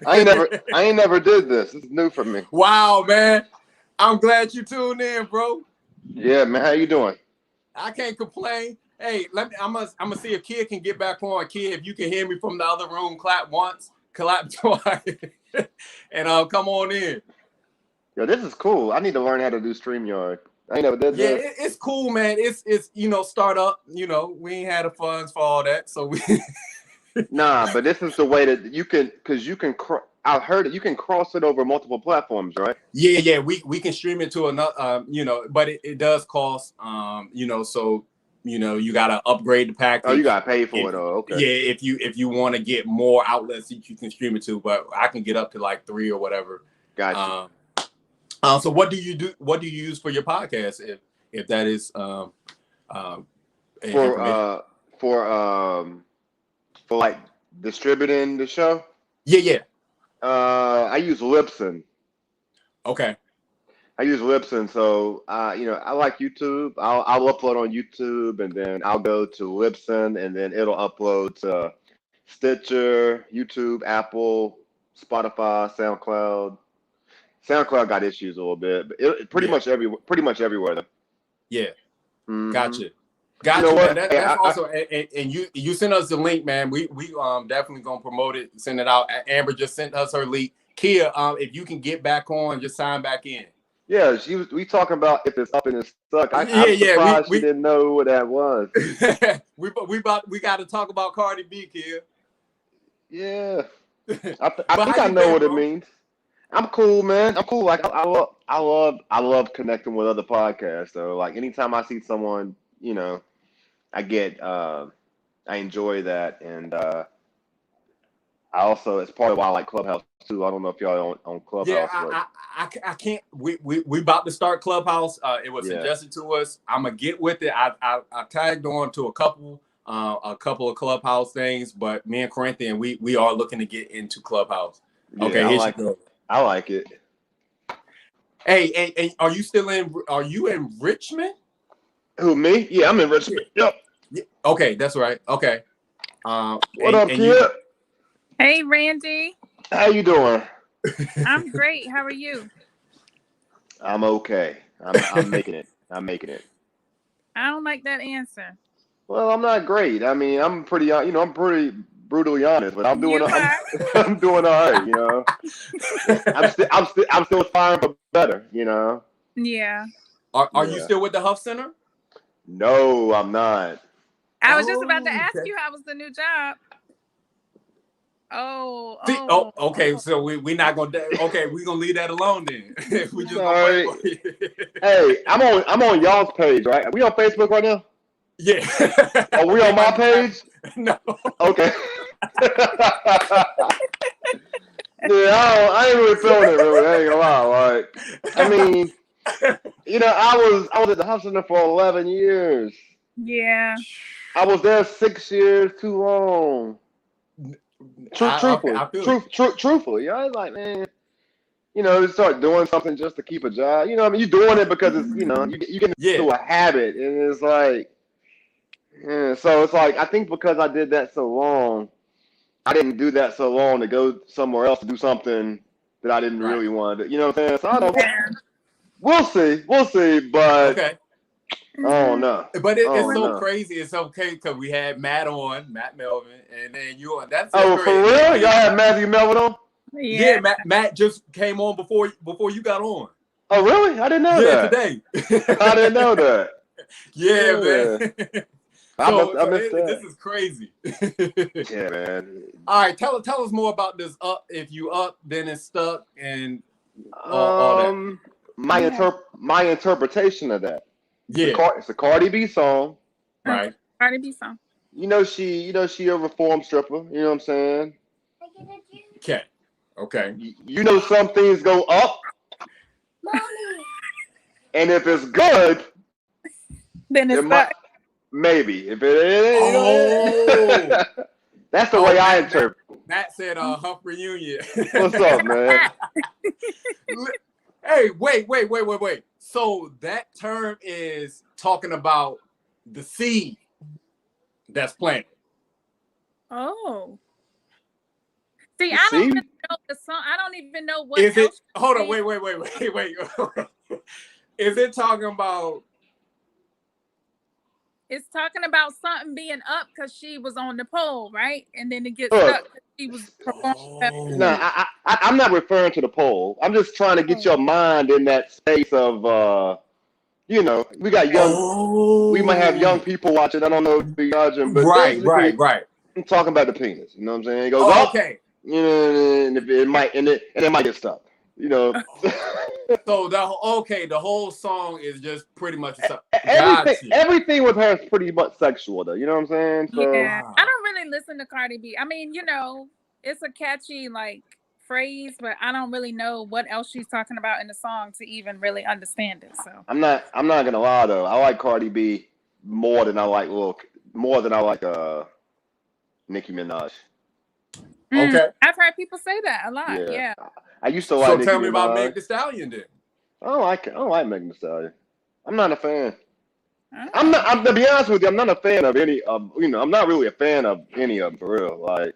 I ain't never did this. This is new for me. Wow, man. I'm glad you tuned in, bro. Yeah, man. How you doing? I can't complain. Hey, I'm gonna see if Kid can get back on. Kid, if you can hear me from the other room, clap once, clap twice, and come on in. Yo, this is cool. I need to learn how to do StreamYard. I ain't never did this. Yeah, it's cool, man. It's startup. We ain't had the funds for all that, so we. Nah, but this is the way that you can, because you can. I heard it. You can cross it over multiple platforms, right? Yeah. We can stream it to another. But it does cost. So you gotta upgrade the package. Oh, you gotta pay for it. Oh, okay. Yeah, if you want to get more outlets that you can stream it to, but I can get up to like 3 or whatever. Gotcha. So what do you do? What do you use for your podcast? If that is for like distributing the show. Yeah. I use Libsyn. Okay. I use Libsyn, so I like YouTube. I'll upload on YouTube, and then I'll go to Libsyn, and then it'll upload to Stitcher, YouTube, Apple, Spotify, SoundCloud. SoundCloud got issues a little bit, but pretty much everywhere though. Yeah. Mhm. Gotcha. You Gotcha, know man. what? That's also and you sent us the link, man. We definitely gonna promote it, send it out. Amber just sent us her link. Kia, if you can get back on, just sign back in. Yeah, we talking about if it's up and it's stuck. I'm Yeah, surprised she didn't know what that was. we got to talk about Cardi B, Kia. Yeah, I But think how I you know been, what it bro? means. I'm cool, man. I'm cool. Like I love connecting with other podcasts. So like anytime I see someone, you know, I get I enjoy that, and I also it's part of why I like Clubhouse too. I don't know if y'all on Yeah, Clubhouse, but I can't. We about to start Clubhouse. It was yeah. suggested to us. I'm gonna get with it. I tagged on to a couple of Clubhouse things, but me and Corinthian, we are looking to get into Clubhouse. Yeah, Okay, here she goes. I like it. Hey, are you still in? Are you in Richmond? Who, me? Yeah, I'm in Richmond. Yep. Yeah, okay, that's right. Okay. What up, kid? Hey, Randy. How you doing? I'm great. How are you? I'm okay. I'm making it. I'm making it. I don't like that answer. Well, I'm not great. I mean, I'm pretty, you know, I'm pretty brutally honest, but I'm doing, You are. I'm doing all right. You know, I'm still firing for better. You know. Yeah. Are you still with the Huff Center? No, I'm not. I was just about to ask you how was the new job. Okay. So we not gonna. Okay, we gonna leave that alone then. We just Sorry. gonna wait. Hey, I'm on y'all's page, right? Are we on Facebook right now? Yeah. Are we on my page? No. Okay. Yeah, I ain't really feeling it. Really, I ain't gonna lie. Like, I mean, you know, I was at the Huff Center for 11 years. Yeah. I was there 6 years. Too long. Truthfully, I was like, man, you know, you start doing something just to keep a job. You know, I mean, you're doing it because it's, you know, you get into a habit, and it's like, yeah. So it's like, I think because I did that so long, I didn't do that so long to go somewhere else to do something that I didn't really want to do. You know what I'm saying? So I don't. We'll see, but okay. I don't know. But it's so crazy. It's okay because we had Matt Melvin, and then you on. That's for real? Y'all had Matthew Melvin on? Yeah, Matt just came on before you got on. Oh, really? I didn't know that. Today. I didn't know that. Yeah, man. I missed that. This is crazy. Yeah, man. All right, tell us more about this. If you up, then it's stuck, and all that. My interpretation of that. Yeah, it's a Cardi B song, right? Cardi B song. You know she a reform stripper. You know what I'm saying? Okay. You know some things go up, and if it's good, then it's stuck. Maybe if it that's the way I interpret. Matt said, "Huff reunion." What's up, man? Hey, wait. So that term is talking about the seed that's planted. Oh. See, I don't even know the song. I don't even know what is else. It. Hold on, wait. Is it talking about? It's talking about something being up because she was on the pole, right? And then it gets stuck because she was performing. No, I'm not referring to the pole. I'm just trying to get your mind in that space of, you know, we got young, we might have young people watching. I don't know if you're judging, but right. I'm talking about the penis. You know what I'm saying? It goes up, okay. You know, and it might get stuck. You know. So the whole song is just pretty much everything with her is pretty much sexual, though. You know what I'm saying? So, yeah, I don't really listen to Cardi B. I mean, you know, it's a catchy like phrase, but I don't really know what else she's talking about in the song to even really understand it. So I'm not gonna lie though. I like Cardi B more than I like Nicki Minaj. Okay, I've heard people say that a lot. Yeah. I used to like. So tell me about Meg Thee Stallion then. I don't like Megan Thee Stallion. I'm not a fan. Oh. I'm to be honest with you, I'm not a fan of any I'm not really a fan of any of them for real. Like,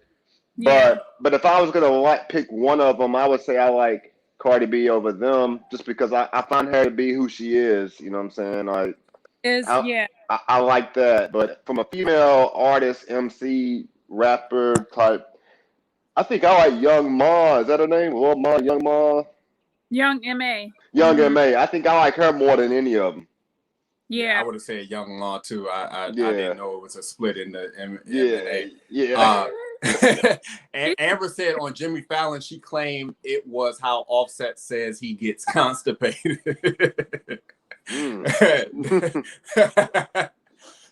Yeah. but if I was gonna like pick one of them, I would say I like Cardi B over them, just because I find her to be who she is. You know what I'm saying? Like, I, Yeah. I like that. But from a female artist, MC, rapper type, I think I like Young Ma. Is that her name? Lil Ma, Young Ma, Young M.A. Young M.A. I think I like her more than any of them. Yeah, I Yeah. would have said Young Law too. I Yeah, didn't know it was a split in the yeah, M&A. yeah. And Amber said on Jimmy Fallon, she claimed it was how Offset says he gets constipated.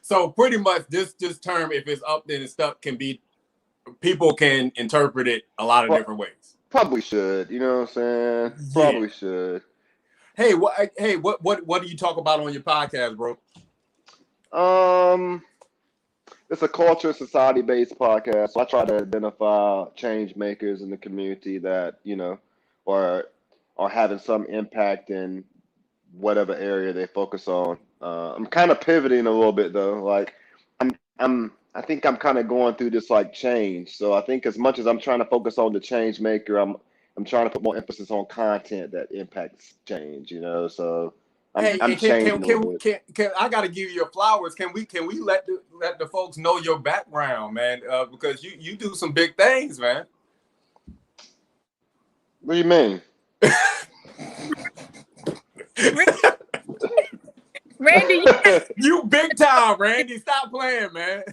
So pretty much this term, if it's up then it's stuck, can be, people can interpret it a lot of different ways. Probably should. You know what I'm saying? Yeah. Probably should. Hey, what do you talk about on your podcast, bro? It's a culture society based podcast. So I try to identify change makers in the community that, are having some impact in whatever area they focus on. I'm kind of pivoting a little bit though. Like, I think I'm kind of going through this like change. So I think as much as I'm trying to focus on the change maker, I'm trying to put more emphasis on content that impacts change. So I'm changing a little bit. Can I got to give you your flowers? Can we let the folks know your background, man? Because you do some big things, man. What do you mean? Randy, you big time, Randy. Stop playing, man.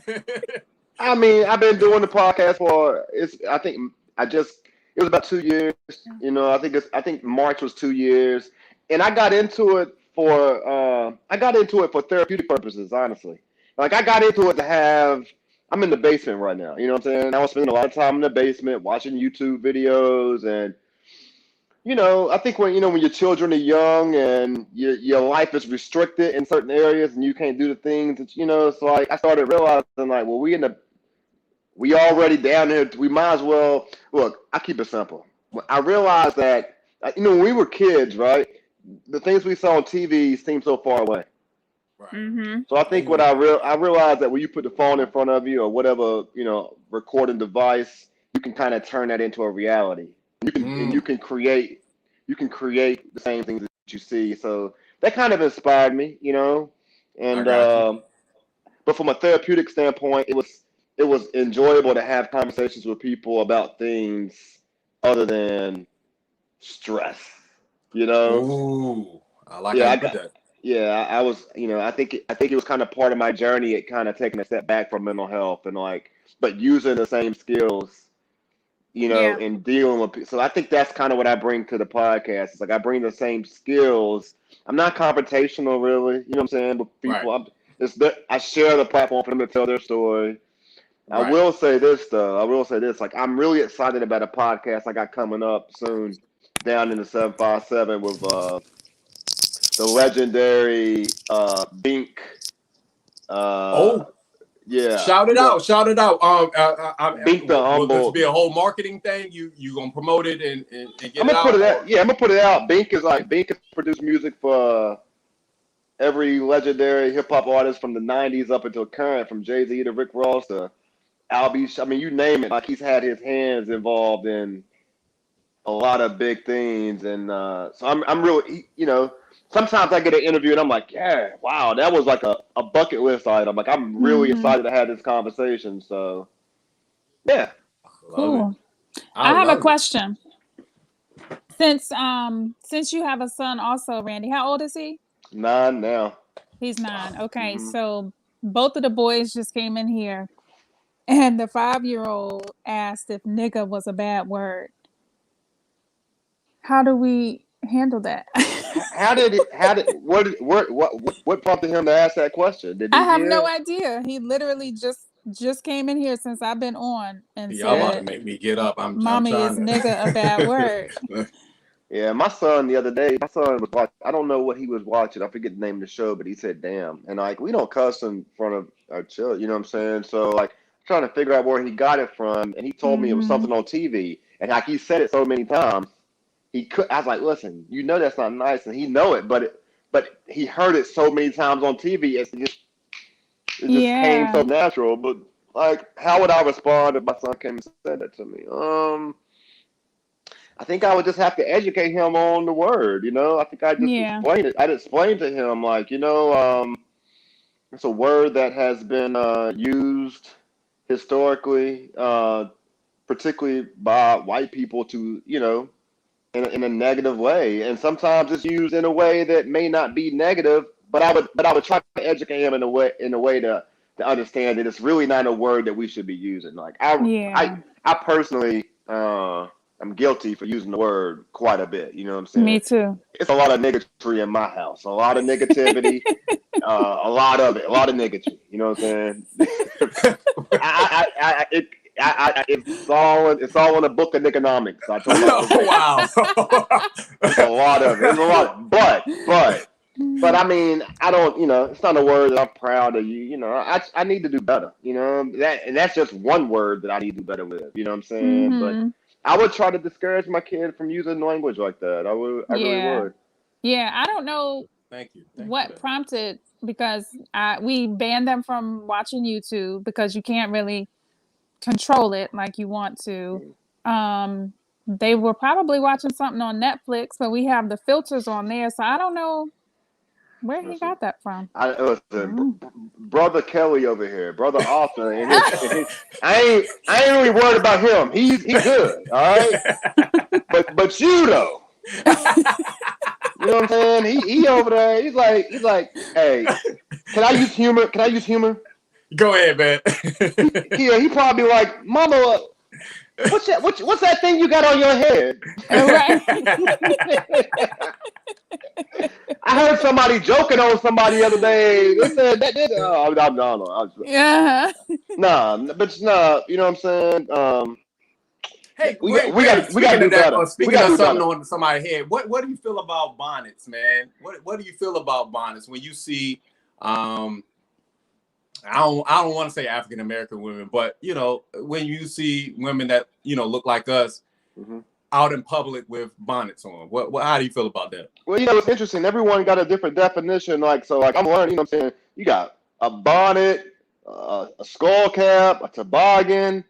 I mean, I've been doing the podcast for I think it was about 2 years. I think March was 2 years, and I got into it for therapeutic purposes. Honestly, like I got into it to have. I'm in the basement right now. You know what I'm saying? I was spending a lot of time in the basement watching YouTube videos, and I think when your children are young and your life is restricted in certain areas and you can't do the things that it's like I started realizing like, well, we already down here. We might as well look. I keep it simple. I realized that when we were kids, right, the things we saw on TV seemed so far away. Right. Mm-hmm. So I think what I realized that when you put the phone in front of you or whatever recording device, you can kind of turn that into a reality. And you can create the same things that you see. So that kind of inspired me, And but from a therapeutic standpoint, it was enjoyable to have conversations with people about things other than stress. Ooh, I like how you put that. Yeah, I was, I think it was kind of part of my journey at kind of taking a step back from mental health and but using the same skills and dealing with people. So I think that's kind of what I bring to the podcast. It's like I bring the same skills. I'm not confrontational, really. You know what I'm saying? With people, right. I share the platform for them to tell their story. Right. I will say this, though. Like, I'm really excited about a podcast I got coming up soon down in the 757 with the legendary Bink. Yeah. Shout it out. Bink the Humble. Will this be a whole marketing thing? You gonna promote it and get it out? I'm gonna put it out. Bink has produced music for every legendary hip hop artist from the 90s up until current, from Jay-Z to Rick Ross to Albie. I mean, you name it. Like, he's had his hands involved in a lot of big things, and so I'm really, sometimes I get an interview and I'm like, yeah, wow, that was like a bucket list item. Like, I'm really excited to have this conversation. So, yeah. Cool. I have a question. Since you have a son also, Randy, how old is he? 9 now. He's 9. Okay, so both of the boys just came in here, and the 5-year-old asked if nigga was a bad word. How do we handle that? What prompted him to ask that question? I have no idea. He literally just came in here since I've been on and y'all about to make me get up. Mommy, is nigga a bad word? Yeah, my son the other day, was watching, I don't know what he was watching. I forget the name of the show, but he said, damn. And like, we don't cuss in front of our children, you know what I'm saying? So like, trying to figure out where he got it from. And he told me it was something on TV. And like, he said it so many times. I was like, listen, that's not nice. And he know it, but but he heard it so many times on TV, it just came so natural. But like, how would I respond if my son came and said that to me? I think I would just have to educate him on the word. I think I'd just explain it. I'd explain to him like, it's a word that has been used historically, particularly by white people to, in a negative way, and sometimes it's used in a way that may not be negative. But I would try to educate him in a way to understand that it's really not a word that we should be using. Like I personally, I'm guilty for using the word quite a bit. You know what I'm saying? Me too. It's a lot of negatory in my house. A lot of negativity. A lot of negatory. You know what I'm saying? It's all in the book of economics. I told you. Wow. It's a lot of it. It's a lot. But I mean, I don't. It's not a word that I'm proud of. I need to do better. And that's just one word that I need to do better with. You know what I'm saying? Mm-hmm. But I would try to discourage my kid from using language like that. I really would. Yeah, I don't know. Thank you. What prompted, because we banned them from watching YouTube because you can't really control it like you want to. They were probably watching something on Netflix, but we have the filters on there, so I don't know where he got that from. Brother Kelly over here, brother Arthur, and I ain't really worried about him. He's good, all right. But you though, you know what I'm saying? He over there. He's like, hey, can I use humor? Go ahead, man. He probably like, Mama, what's that thing you got on your head? Right. I heard somebody joking on somebody the other day. They said that did. I don't know. Yeah. Nah, but no, you know what I'm saying? Hey, we got to do better. Speaking of something on somebody's head, what do you feel about bonnets, man? What do you feel about bonnets when you see? I don't want to say African American women, but when you see women that look like us out in public with bonnets on, what how do you feel about that? Well, it's interesting. Everyone got a different definition. Like I'm learning. What I'm saying, you got a bonnet, a skull cap, a toboggan,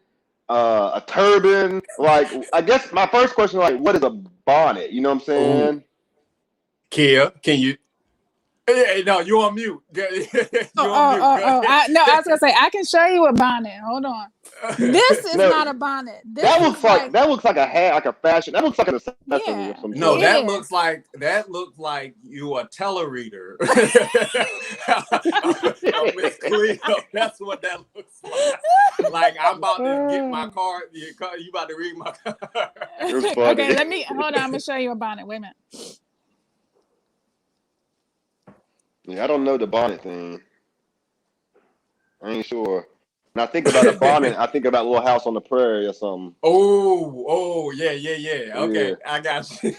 a turban. Like, I guess my first question, like, what is a bonnet? You know what I'm saying? Ooh. Kia, can you? Hey, no, you're on mute. No, I was gonna say I can show you a bonnet. Hold on. This is not a bonnet. That looks like a hat, like a fashion. That looks like an accessory or something. No, that looks like you a telereader. Miss Cleo, that's what that looks like. Like I'm about to get my card. You about to read my card. Okay, hold on. I'm gonna show you a bonnet. Wait a minute. Yeah, I don't know the bonnet thing. I ain't sure. When I think about a bonnet, I think about Little House on the Prairie or something. Oh, yeah. Okay, yeah. I got you.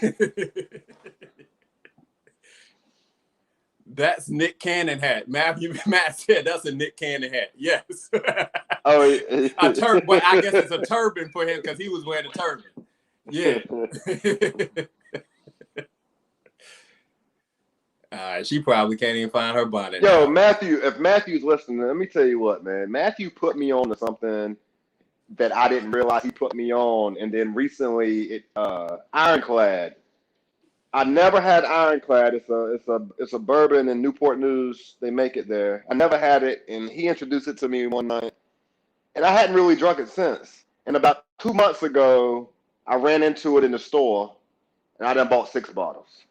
That's Nick Cannon hat. Matt said that's a Nick Cannon hat. Yes. Oh, a turban, but I guess it's a turban for him because he was wearing a turban. Yeah. She probably can't even find her bonnet. Yo, Matthew, if Matthew's listening, let me tell you what, man. Matthew put me on to something that I didn't realize he put me on. And then recently, Ironclad. I never had Ironclad. It's a bourbon in Newport News. They make it there. I never had it, and he introduced it to me one night. And I hadn't really drunk it since. And about 2 months ago, I ran into it in the store, and I done bought 6 bottles.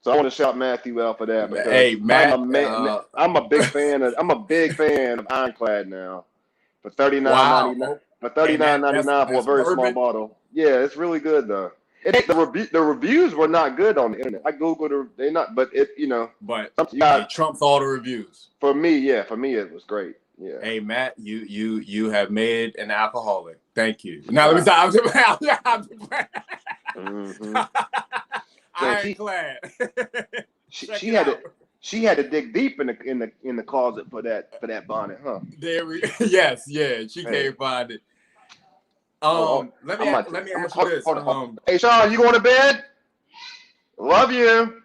So I want to shout Matthew out for that. Because hey, Matt, I'm a big fan of Ironclad now. For $39.99 for $39.99 for a very small bottle. Yeah, it's really good though. The reviews were not good on the internet. I googled they're not, but it But it trumps all the reviews. For me it was great. Yeah. Hey Matt, you have made an alcoholic. Thank you. Now let me stop. Ironclad. She had to dig deep in the closet for that bonnet, huh? Yes, she can't find it. Let me ask you this. Hey Sean, you going to bed? Love you.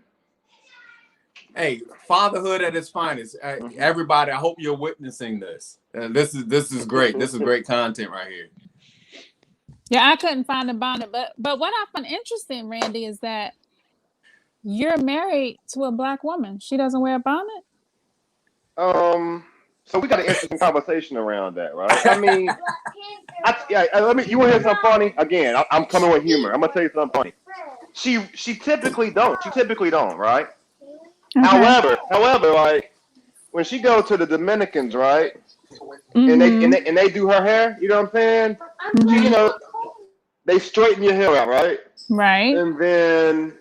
Hey, fatherhood at its finest. Everybody, I hope you're witnessing this. This is great. This is great content right here. Yeah, I couldn't find a bonnet, but what I find interesting, Randy, is that you're married to a Black woman. She doesn't wear a bonnet. So we got an interesting conversation around that, right? I mean, let me. You want to hear something funny? Again, I'm coming with humor. I'm gonna tell you something funny. She typically don't. She typically don't, right? Okay. However, like when she goes to the Dominicans, right? And they do her hair. You know what I'm saying? She, you know, they straighten your hair out, right? Right. And then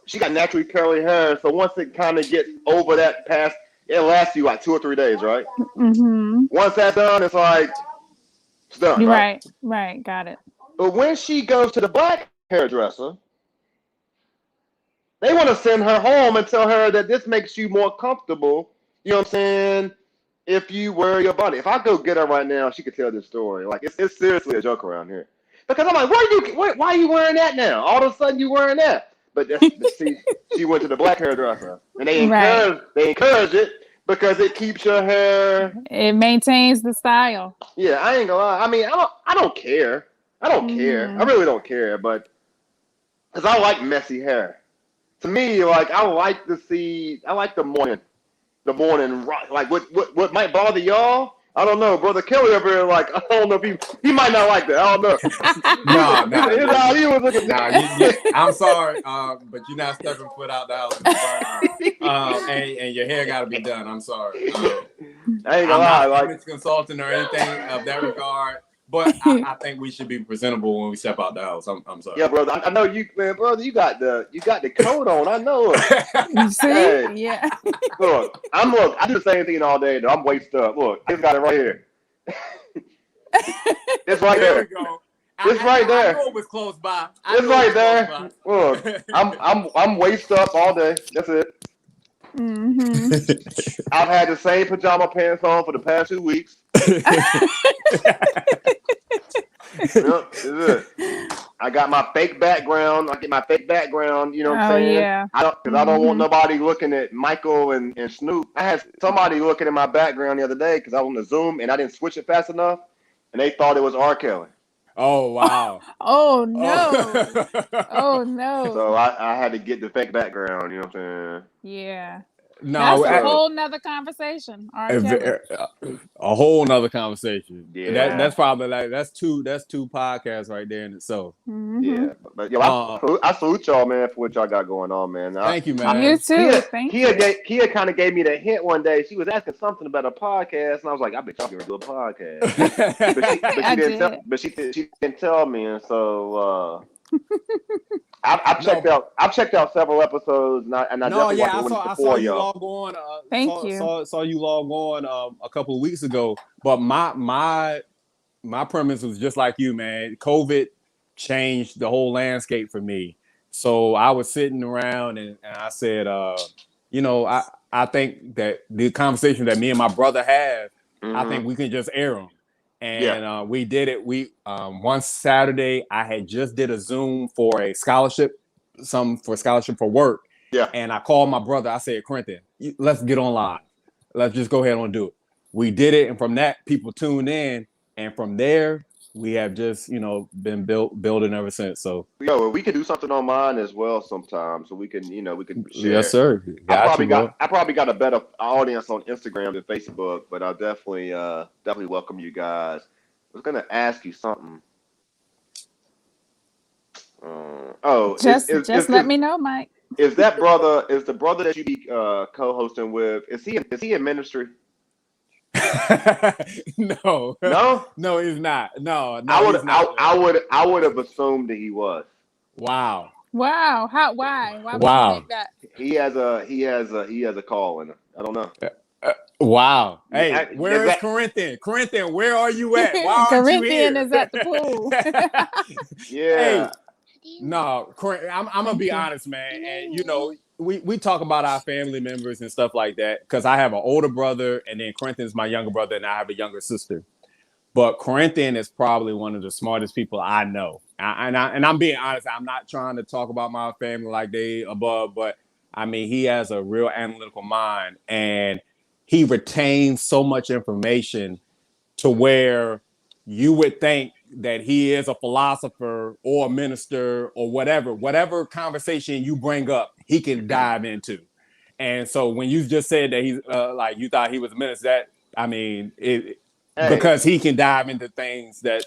she got naturally curly hair. So once it kind of gets over that past, it lasts you like 2 or 3 days, right? Once that's done, it's like it's done. Right. Got it. But when she goes to the Black hairdresser, they want to send her home and tell her that this makes you more comfortable. You know what I'm saying? If you wear your bonnet. If I go get her right now, she could tell this story. Like it's seriously a joke around here. Because I'm like, why are you wearing that now? All of a sudden you wearing that. But see, she went to the Black hairdresser, and they encourage it because it keeps your hair. It maintains the style. Yeah, I ain't gonna lie. I mean, I don't care. I don't care. I really don't care. But because I like messy hair. To me, like I like the morning rock. Like what might bother y'all? I don't know, brother Kelly over here. Like I don't know if he might not like that. I don't know. I'm sorry, but you're not stepping foot out the house. And your hair got to be done. I'm sorry. I ain't gonna lie. I'm not consulting or anything of that regard. But I think we should be presentable when we step out the house. I'm sorry. Yeah, brother. I know you, man, brother. You got the coat on. I know it. You see? Hey, yeah. Look, I do the same thing all day. Though. I'm wasted up. Look, I just got it right here. It's right there. We go. It's right there. I know it was close by. It's right there. Look, I'm wasted up all day. That's it. I've had the same pajama pants on for the past 2 weeks. Yep, this is it. I got my fake background. I get my fake background. You know what I'm saying? Yeah. I don't want nobody looking at Michael and Snoop. I had somebody looking at my background the other day because I was on the Zoom and I didn't switch it fast enough, and they thought it was R. Kelly. Oh wow! Oh no! Oh no! So I had to get the fake background. You know what I'm saying? Yeah. No, that's a whole nother conversation. A whole nother conversation. Yeah, that's probably like that's two podcasts right there in itself. Yeah, but yo, I salute y'all, man, for what y'all got going on, man. Thank you, man. You too. Kia kind of gave me the hint one day. She was asking something about a podcast, and I was like, I bet y'all gonna do a podcast. but she didn't tell me, and so. I've checked out several episodes, and I definitely I saw you log on. Thank you. Saw you log on a couple of weeks ago. But my premise was just like you, man. COVID changed the whole landscape for me. So I was sitting around and I said, I think that the conversation that me and my brother have, I think we can just air them. And we did it. We one Saturday I had just did a Zoom for a scholarship, scholarship for work. Yeah. And I called my brother. I said, Corinthian, let's get on live. Let's just go ahead and do it. We did it, and from that, people tuned in, and from there, we have just been building ever since. So we could do something on mine as well sometime, so we can share. Yes, sir. I probably got a better audience on Instagram than Facebook, but I'll definitely welcome you guys. I was gonna ask you something. Just let me know, Mike. Is the brother that you be co-hosting with? Is he in ministry? No, he's not. No, I would have assumed that he was. Wow. Why would you think that? He has a calling. I don't know. Wow. Hey, where is Corinthian? Corinthian, where are you at? Why aren't Corinthian you here? is at the pool. Yeah. Hey, no, I'm gonna be honest, man. And we talk about our family members and stuff like that because I have an older brother, and then Corinthian's my younger brother, and I have a younger sister. But Corinthian is probably one of the smartest people I know. And I'm being honest. I'm not trying to talk about my family like they above, but I mean, he has a real analytical mind, and he retains so much information to where you would think that he is a philosopher or a minister or whatever conversation you bring up, he can dive into. And so when you just said that he's like you thought he was a minister, that I mean, because he can dive into things that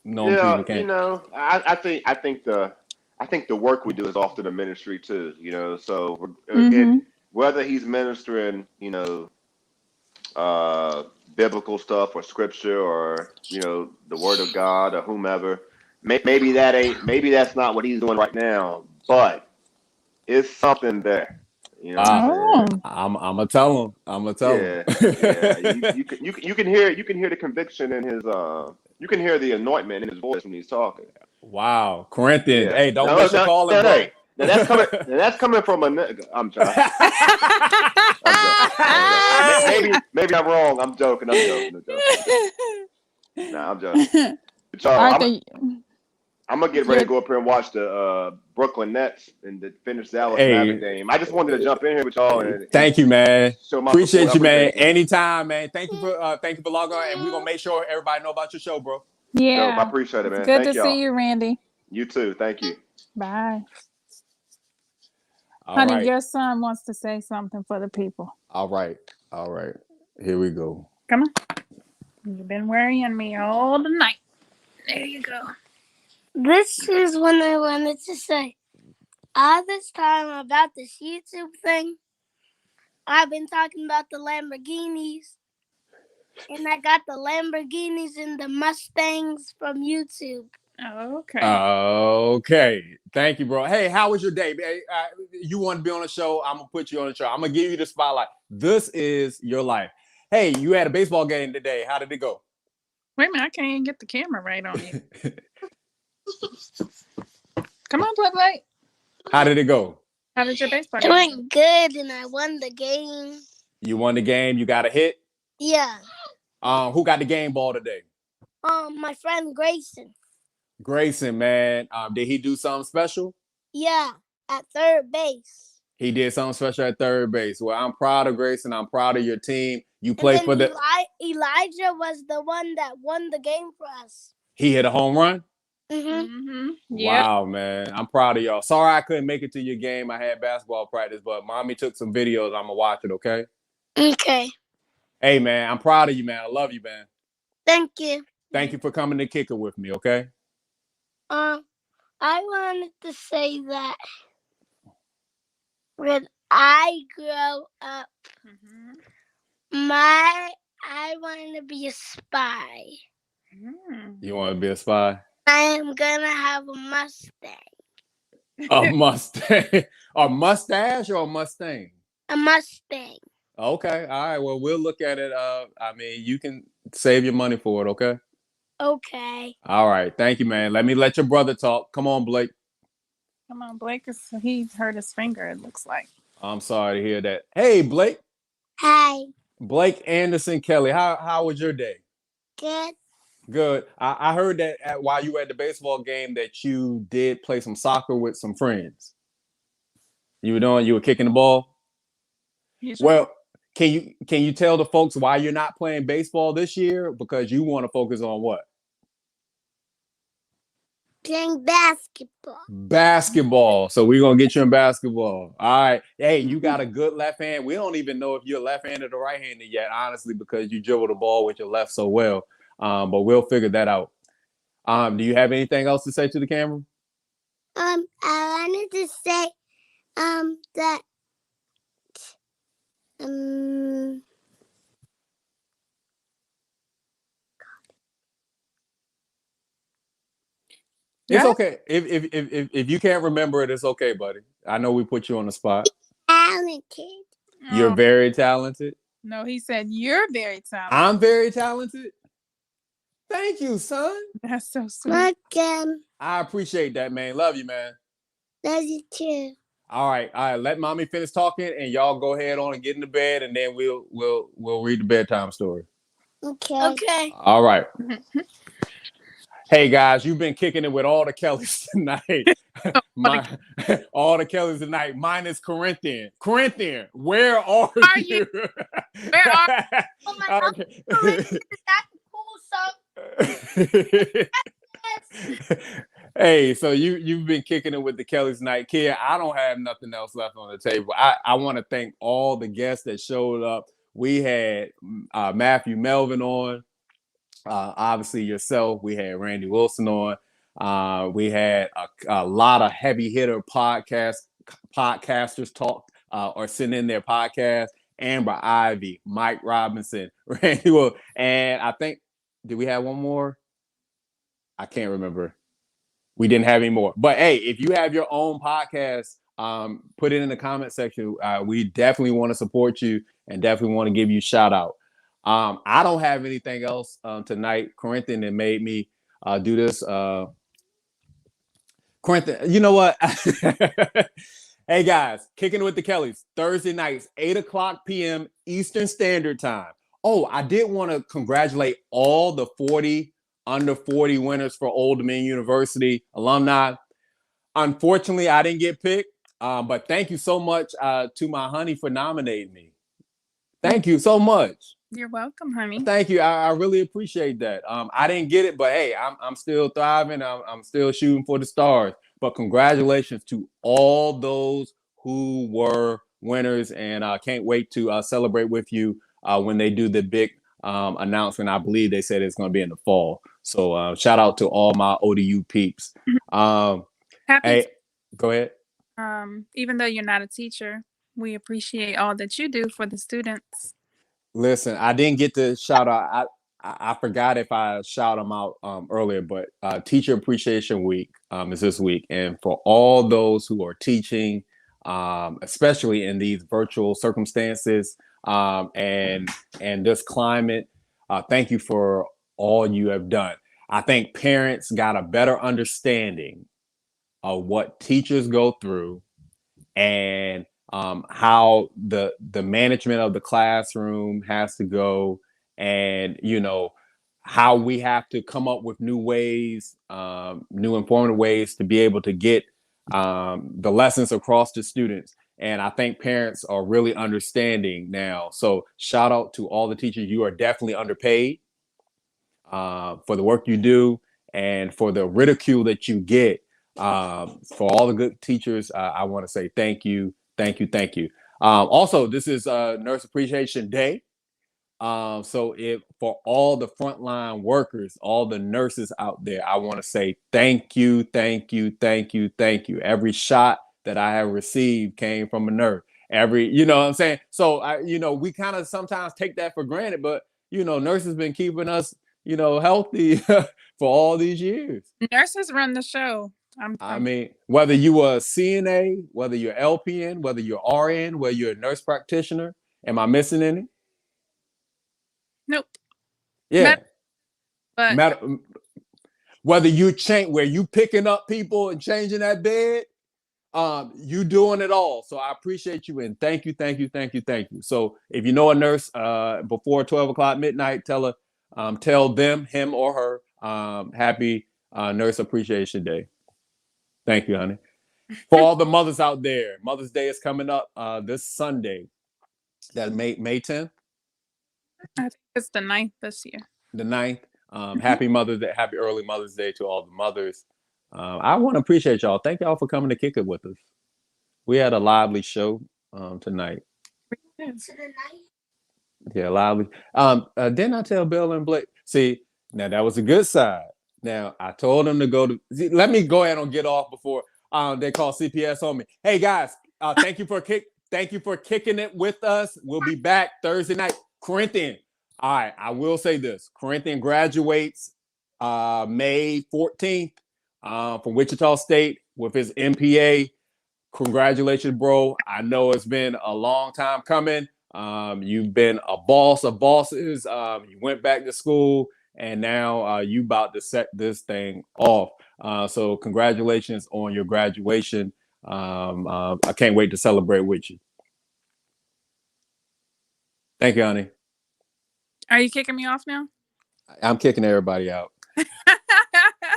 normal people can't. I think the work we do is often a ministry too. So Mhm. whether he's ministering, biblical stuff or scripture or the word of God or whomever. Maybe that's not what he's doing right now, but it's something there. You know what I'm saying? I'm gonna tell him. I'm gonna tell him. Yeah. You can hear the conviction in his you can hear the anointment in his voice when he's talking. Wow, Corinthian. Yeah. Hey, don't miss your calling, bro. Hey, now that's coming from a nigga. I'm joking. Maybe I'm wrong. I'm joking. Nah, I'm joking. But y'all, I'm gonna get ready to go up here and watch the Brooklyn Nets and the finish Dallas Maverick game. I just wanted to jump in here with y'all and thank you, man. Appreciate you, man. You. Anytime, man. Thank you for logging on, and we're gonna make sure everybody know about your show, bro. Yeah, dope. I appreciate it, man. Good Thank to see you, Randy. You too. Thank you. Bye. All Honey, right. your son wants to say something for the people. All right. Here we go. Come on. You've been worrying me all the night. There you go. This is what I wanted to say. All this time about this YouTube thing, I've been talking about the Lamborghinis. And I got the Lamborghinis and the Mustangs from YouTube. Okay. Okay. Thank you, bro. Hey, how was your day? You want to be on the show? I'm gonna put you on the show. I'm gonna give you the spotlight. This is your life. Hey, you had a baseball game today. How did it go? Wait a minute, I can't even get the camera right on you. Come on, Blake. How did it go? How did your baseball game? It went good, and I won the game. You won the game. You got a hit. Yeah. Who got the game ball today? My friend Grayson. Grayson, man. Did he do something special? Yeah, at third base. He did something special at third base. Well, I'm proud of Grayson. I'm proud of your team. You And play then for the. Elijah was the one that won the game for us. He hit a home run. Mm-hmm. Yep. Wow, man. I'm proud of y'all. Sorry I couldn't make it to your game. I had basketball practice, but mommy took some videos. I'm gonna watch it, okay? Okay. Hey, man, I'm proud of you, man. I love you, man. Thank you. Thank you for coming to kick it with me, okay? I wanted to say that when I grow up, I want to be a spy. You want to be a spy? I am gonna have a Mustang. A Mustang? A mustache or a Mustang? A Mustang. Okay, all right. Well, we'll look at it. I mean, you can save your money for it, okay? Okay. All right. Thank you, man. Let your brother talk. Come on, Blake. Come on, Blake. He hurt his finger, it looks like. I'm sorry to hear that. Hey, Blake. Hi. Blake Anderson Kelly. How was your day? Good. Good. I heard that while you were at the baseball game that you did play some soccer with some friends. You were kicking the ball? Well, can you tell the folks why you're not playing baseball this year? Because you want to focus on what? Playing basketball. Basketball. So we're going to get you in basketball. All right. Hey, you got a good left hand. We don't even know if you're left-handed or right-handed yet, honestly, because you dribble the ball with your left so well. But we'll figure that out. Do you have anything else to say to the camera? I wanted to say that It's okay. If you can't remember it, it's okay, buddy. I know we put you on the spot. Talented. You're very talented. No, he said you're very talented. I'm very talented. Thank you, son. That's so sweet. Welcome. I appreciate that, man. Love you, man. Love you too. All right. Let mommy finish talking, and y'all go ahead on and get into bed, and then we'll read the bedtime story. Okay. All right. Hey guys, you've been kicking it with all the Kellys tonight. All the Kellys tonight, minus Corinthian. Corinthian, where are you? Where are Oh my God. That's cool stuff. Hey, so you've been kicking it with the Kellys tonight, kid. I don't have nothing else left on the table. I want to thank all the guests that showed up. We had Matthew Melvin on. Obviously yourself. We had Randy Wilson on. We had a lot of heavy hitter podcasters talk or send in their podcast. Amber Ivy, Mike Robinson, Randy Wilson, and I think did we have one more? I can't remember. We didn't have any more. But hey, if you have your own podcast, put it in the comment section. We definitely want to support you and definitely want to give you a shout out. I don't have anything else tonight. Corinthian that made me do this. Corinthian, you know what? Hey guys, kicking it with the Kellys, Thursday nights, 8:00 p.m. Eastern Standard Time. Oh, I did want to congratulate all the 40 under 40 winners for Old Dominion University alumni. Unfortunately, I didn't get picked, but thank you so much to my honey for nominating me. Thank you so much. You're welcome, honey. Thank you. I really appreciate that. I didn't get it, but hey, I'm still thriving. I'm still shooting for the stars. But congratulations to all those who were winners, and I can't wait to celebrate with you when they do the big announcement. I believe they said it's going to be in the fall. So shout out to all my ODU peeps. Hey, go ahead. Even though you're not a teacher, we appreciate all that you do for the students. Listen, I didn't get to shout out. I forgot if I shout them out earlier, but Teacher Appreciation Week is this week. And for all those who are teaching, especially in these virtual circumstances and this climate, thank you for all you have done. I think parents got a better understanding of what teachers go through and how the management of the classroom has to go, and how we have to come up with new ways, new informative ways to be able to get the lessons across to students. And I think parents are really understanding now. So shout out to all the teachers. You are definitely underpaid for the work you do and for the ridicule that you get. For all the good teachers, I want to say thank you. Thank you. Thank you. Also, this is Nurse Appreciation Day. So if for all the frontline workers, all the nurses out there, I want to say thank you, thank you, thank you, thank you. Every shot that I have received came from a nurse. You know what I'm saying? So, we kind of sometimes take that for granted, but, nurses been keeping us, healthy for all these years. Nurses run the show. I mean, whether you are a CNA, whether you're LPN, whether you're RN, whether you're a nurse practitioner, am I missing any? Nope. Yeah. But whether you where you picking up people and changing that bed, you doing it all. So I appreciate you and thank you, thank you, thank you, thank you. So if you know a nurse before 12 o'clock midnight, tell them, him or her, happy Nurse Appreciation Day. Thank you, honey. For all the mothers out there, Mother's Day is coming up this Sunday. That May 10th? I think it's the 9th this year. The 9th. Happy Mother's Day. Happy early Mother's Day to all the mothers. I want to appreciate y'all. Thank y'all for coming to kick it with us. We had a lively show tonight. Yeah, lively. Didn't I tell Bill and Blake? See, now that was a good side. Now I told them to go to. Let me go ahead and get off before they call CPS on me. Hey guys, thank you for kicking it with us. We'll be back Thursday night. Corinthian. All right, I will say this. Corinthian graduates May 14th from Wichita State with his MPA. Congratulations, bro. I know it's been a long time coming. You've been a boss of bosses. You went back to school, and now you about to set this thing off. So congratulations on your graduation. I can't wait to celebrate with you. Thank you, honey. Are you kicking me off now? I'm kicking everybody out.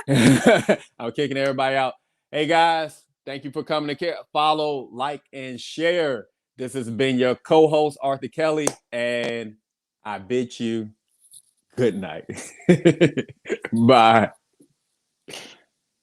I'm kicking everybody out. Hey guys, thank you for coming to follow, like, and share. This has been your co-host Arthur Kelly, and I bid you good night. Bye.